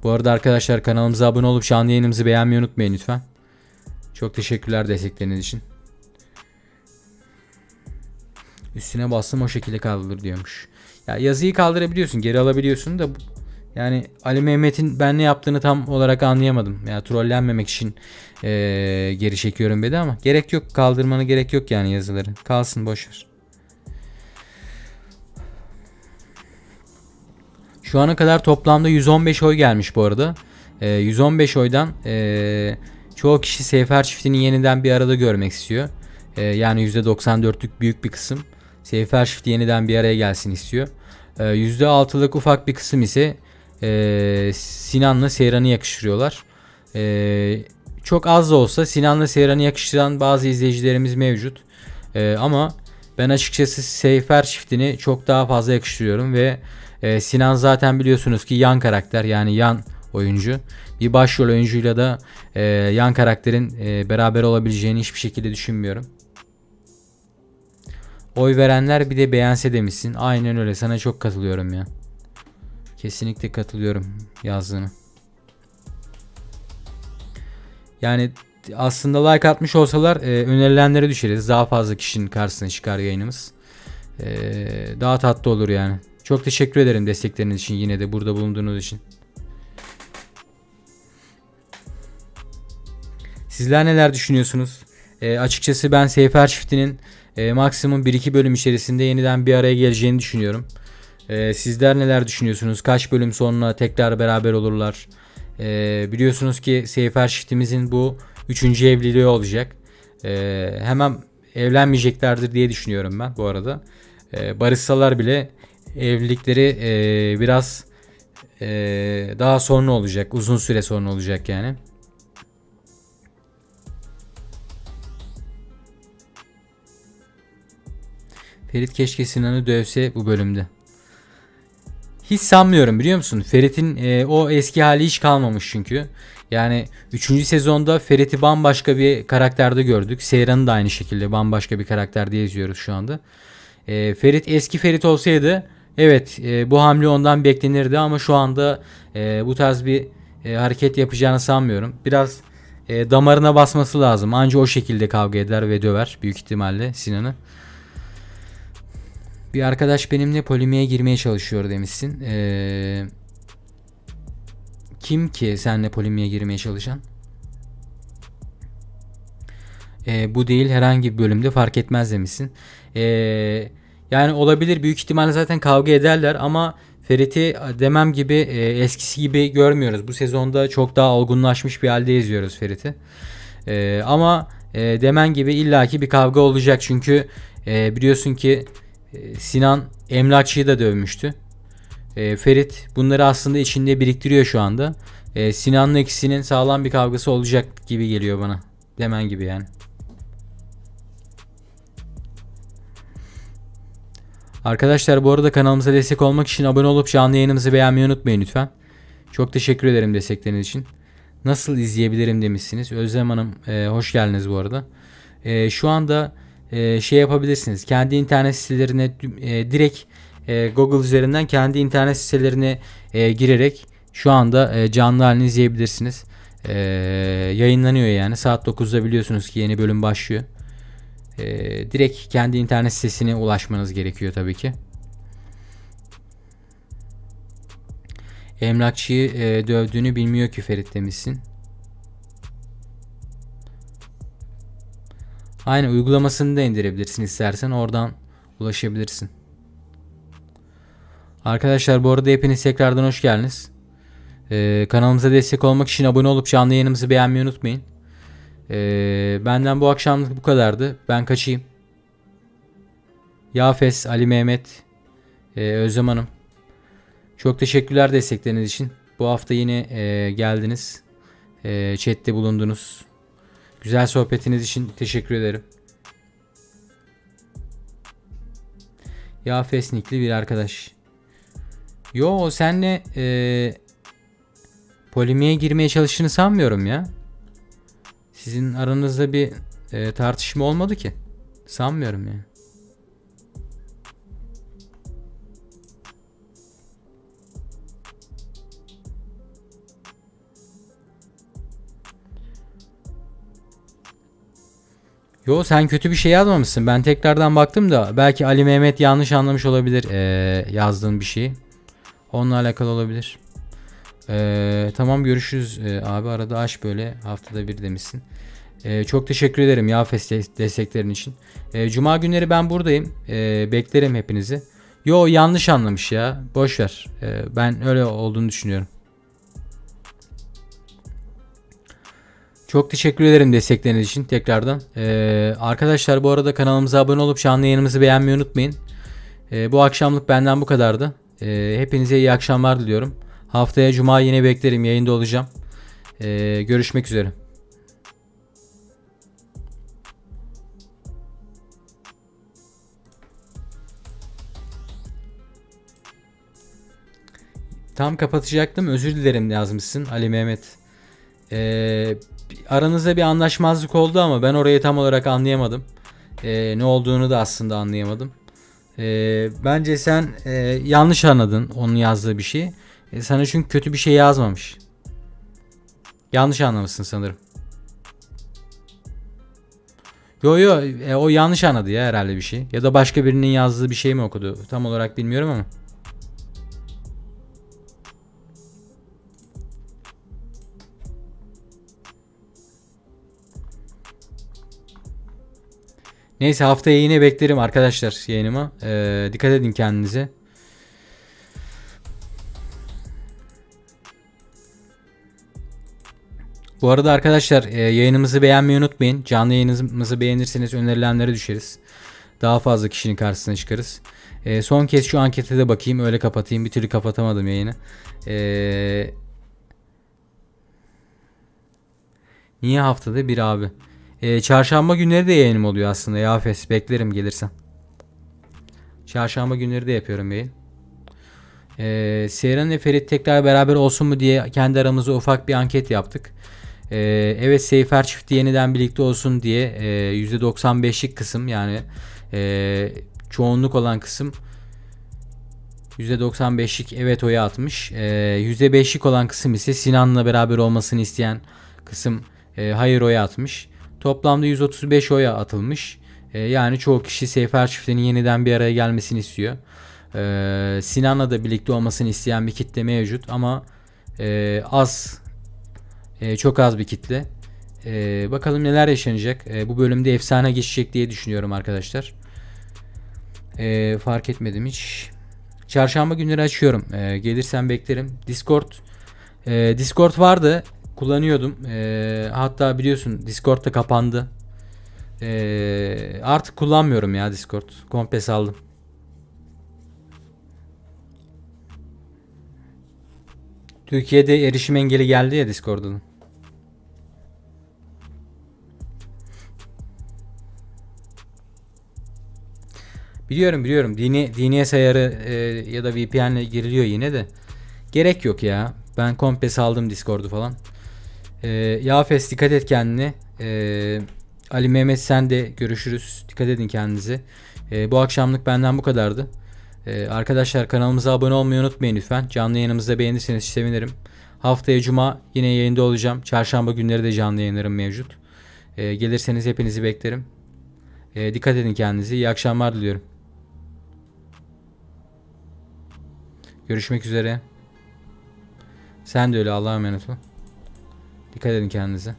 Bu arada arkadaşlar kanalımıza abone olup canlı yayınımızı beğenmeyi unutmayın lütfen. Çok teşekkürler destekleriniz için. Üstüne bastım o şekilde kaldırır diyormuş. Ya yazıyı kaldırabiliyorsun, geri alabiliyorsun da yani Ali Mehmet'in ben ne yaptığını tam olarak anlayamadım. Ya trollenmemek için geri çekiyorum dedi ama gerek yok, kaldırmana gerek yok yani yazıları. Kalsın boşver. Şu ana kadar toplamda 115 oy gelmiş bu arada. 115 oydan çoğu kişi Seyfer çiftini yeniden bir arada görmek istiyor. Yani %94'lük büyük bir kısım Seyfer çifti yeniden bir araya gelsin istiyor. %6'lık ufak bir kısım ise Sinan'la Seyran'ı yakıştırıyorlar. Çok az da olsa Sinan'la Seyran'ı yakıştıran bazı izleyicilerimiz mevcut. Ama ben açıkçası Seyfer çiftini çok daha fazla yakıştırıyorum ve Sinan zaten biliyorsunuz ki yan karakter yani yan oyuncu. Bir başrol oyuncuyla da yan karakterin beraber olabileceğini hiçbir şekilde düşünmüyorum. Oy verenler bir de beğense demişsin. Aynen öyle, sana çok katılıyorum ya. Kesinlikle katılıyorum yazdığını. Yani aslında like atmış olsalar önerilenlere düşeriz. Daha fazla kişinin karşısına çıkar yayınımız. Daha tatlı olur yani. Çok teşekkür ederim destekleriniz için, yine de burada bulunduğunuz için. Sizler neler düşünüyorsunuz? Açıkçası ben Seyfer çiftinin maksimum 1-2 bölüm içerisinde yeniden bir araya geleceğini düşünüyorum. Sizler neler düşünüyorsunuz? Kaç bölüm sonra tekrar beraber olurlar? Biliyorsunuz ki Seyfer çiftimizin bu 3. evliliği olacak. Hemen evlenmeyeceklerdir diye düşünüyorum ben bu arada. Barışsalar bile evlilikleri biraz daha sonra olacak. Uzun süre sonra olacak yani. Ferit keşke Sinan'ı dövse bu bölümde. Hiç sanmıyorum, biliyor musun? Ferit'in o eski hali hiç kalmamış çünkü. Yani 3. sezonda Ferit'i bambaşka bir karakterde gördük. Seyran'ı da aynı şekilde bambaşka bir karakterde izliyoruz şu anda. Ferit eski Ferit olsaydı evet bu hamle ondan beklenirdi ama şu anda bu tarz bir hareket yapacağını sanmıyorum. Biraz damarına basması lazım. Anca o şekilde kavga eder ve döver büyük ihtimalle Sinan'ı. Bir arkadaş benimle polemiğe girmeye çalışıyor demişsin. Kim ki seninle polemiğe girmeye çalışan? Bu değil, herhangi bir bölümde fark etmez demişsin. Yani olabilir, büyük ihtimalle zaten kavga ederler ama Ferit'i demem gibi eskisi gibi görmüyoruz. Bu sezonda çok daha olgunlaşmış bir halde izliyoruz Ferit'i. Ama demen gibi illaki bir kavga olacak. Çünkü biliyorsun ki Sinan Emlakçı'yı da dövmüştü. Ferit bunları aslında içinde biriktiriyor şu anda. Sinan'la ikisinin sağlam bir kavgası olacak gibi geliyor bana. Demen gibi yani. Arkadaşlar bu arada kanalımıza destek olmak için abone olup canlı yayınımızı beğenmeyi unutmayın lütfen. Çok teşekkür ederim destekleriniz için. Nasıl izleyebilirim demişsiniz. Özlem Hanım hoş geldiniz bu arada. Şu anda şey yapabilirsiniz. Kendi internet sitelerine direkt Google üzerinden kendi internet sitelerine girerek şu anda canlı halini izleyebilirsiniz. Yayınlanıyor yani. Saat 9'da biliyorsunuz ki yeni bölüm başlıyor. Direkt kendi internet sitesine ulaşmanız gerekiyor tabii ki. Emlakçıyı dövdüğünü bilmiyor ki Ferit demişsin. Aynı uygulamasını da indirebilirsin istersen. Oradan ulaşabilirsin. Arkadaşlar bu arada hepiniz tekrardan hoş geldiniz. Kanalımıza destek olmak için abone olup canlı yayınımızı beğenmeyi unutmayın. Benden bu akşamlık bu kadardı. Ben kaçayım. Yafes, Ali Mehmet, Özlem Hanım. Çok teşekkürler destekleriniz için. Bu hafta yine geldiniz. Chat'te bulundunuz. Güzel sohbetiniz için teşekkür ederim. Yafes nickli bir arkadaş. Yo senle polemiğe girmeye çalıştığını sanmıyorum ya. Sizin aranızda bir tartışma olmadı ki. Sanmıyorum yani. Yo sen kötü bir şey yazmamışsın. Ben tekrardan baktım da belki Ali Mehmet yanlış anlamış olabilir yazdığın bir şeyi. Onunla alakalı olabilir. Tamam görüşürüz abi arada aç böyle haftada bir demişsin. Çok teşekkür ederim Yafes desteklerin için. Cuma günleri ben buradayım. Beklerim hepinizi. Yo yanlış anlamış ya. Boş ver. Ben öyle olduğunu düşünüyorum. Çok teşekkür ederim destekleriniz için tekrardan. Arkadaşlar bu arada kanalımıza abone olup canlı yayınımızı beğenmeyi unutmayın. Bu akşamlık benden bu kadardı. Hepinize iyi akşamlar diliyorum. Haftaya Cuma yine beklerim. Yayında olacağım. Görüşmek üzere. Tam kapatacaktım. Özür dilerim yazmışsın Ali Mehmet. Aranızda bir anlaşmazlık oldu ama ben orayı tam olarak anlayamadım. Ne olduğunu da aslında anlayamadım. Bence sen yanlış anladın onun yazdığı bir şeyi. Sana çünkü kötü bir şey yazmamış. Yanlış anlamışsın sanırım. Yo o yanlış anladı ya herhalde bir şey. Ya da başka birinin yazdığı bir şey mi okudu? Tam olarak bilmiyorum ama. Neyse haftaya yine beklerim arkadaşlar yayınıma. Dikkat edin kendinize. Bu arada arkadaşlar yayınımızı beğenmeyi unutmayın. Canlı yayınımızı beğenirseniz önerilenlere düşeriz. Daha fazla kişinin karşısına çıkarız. Son kez şu ankete de bakayım öyle kapatayım. Bir türlü kapatamadım yayını. Niye haftada bir abi? Çarşamba günleri de yayınım oluyor aslında. Yafes beklerim gelirsen. Çarşamba günleri de yapıyorum yayın. Seyran ve Ferit tekrar beraber olsun mu diye kendi aramızda ufak bir anket yaptık. Evet Seyfer çifti yeniden birlikte olsun diye %95'lik kısım yani çoğunluk olan kısım %95'lik evet oyu atmış. %5'lik olan kısım ise Sinan'la beraber olmasını isteyen kısım hayır oyu atmış. Toplamda 135 oya atılmış. Yani çoğu kişi Seyfer çiftinin yeniden bir araya gelmesini istiyor. Sinan'la da birlikte olmasını isteyen bir kitle mevcut ama çok az bir kitle. Bakalım neler yaşanacak. Bu bölümde efsane geçecek diye düşünüyorum arkadaşlar. Fark etmedim hiç. Çarşamba günleri açıyorum. Gelirsen beklerim. Discord vardı. Kullanıyordum. Hatta biliyorsun Discord da kapandı. Artık kullanmıyorum ya Discord. Komple saldım. Türkiye'de erişim engeli geldi ya Discord'un. Biliyorum. DNS ayarı ya da VPN ile giriliyor yine de. Gerek yok ya. Ben komple saldım Discord'u falan. Yafes dikkat et kendine. Ali Mehmet sen de görüşürüz. Dikkat edin kendinize. Bu akşamlık benden bu kadardı. Arkadaşlar kanalımıza abone olmayı unutmayın lütfen. Canlı yayınımızda beğenirseniz sevinirim. Haftaya cuma yine yayında olacağım. Çarşamba günleri de canlı yayınlarım mevcut. Gelirseniz hepinizi beklerim. Dikkat edin kendinize. İyi akşamlar diliyorum. Görüşmek üzere. Sen de öyle, Allah'a emanet ol. Dikkat edin kendinize.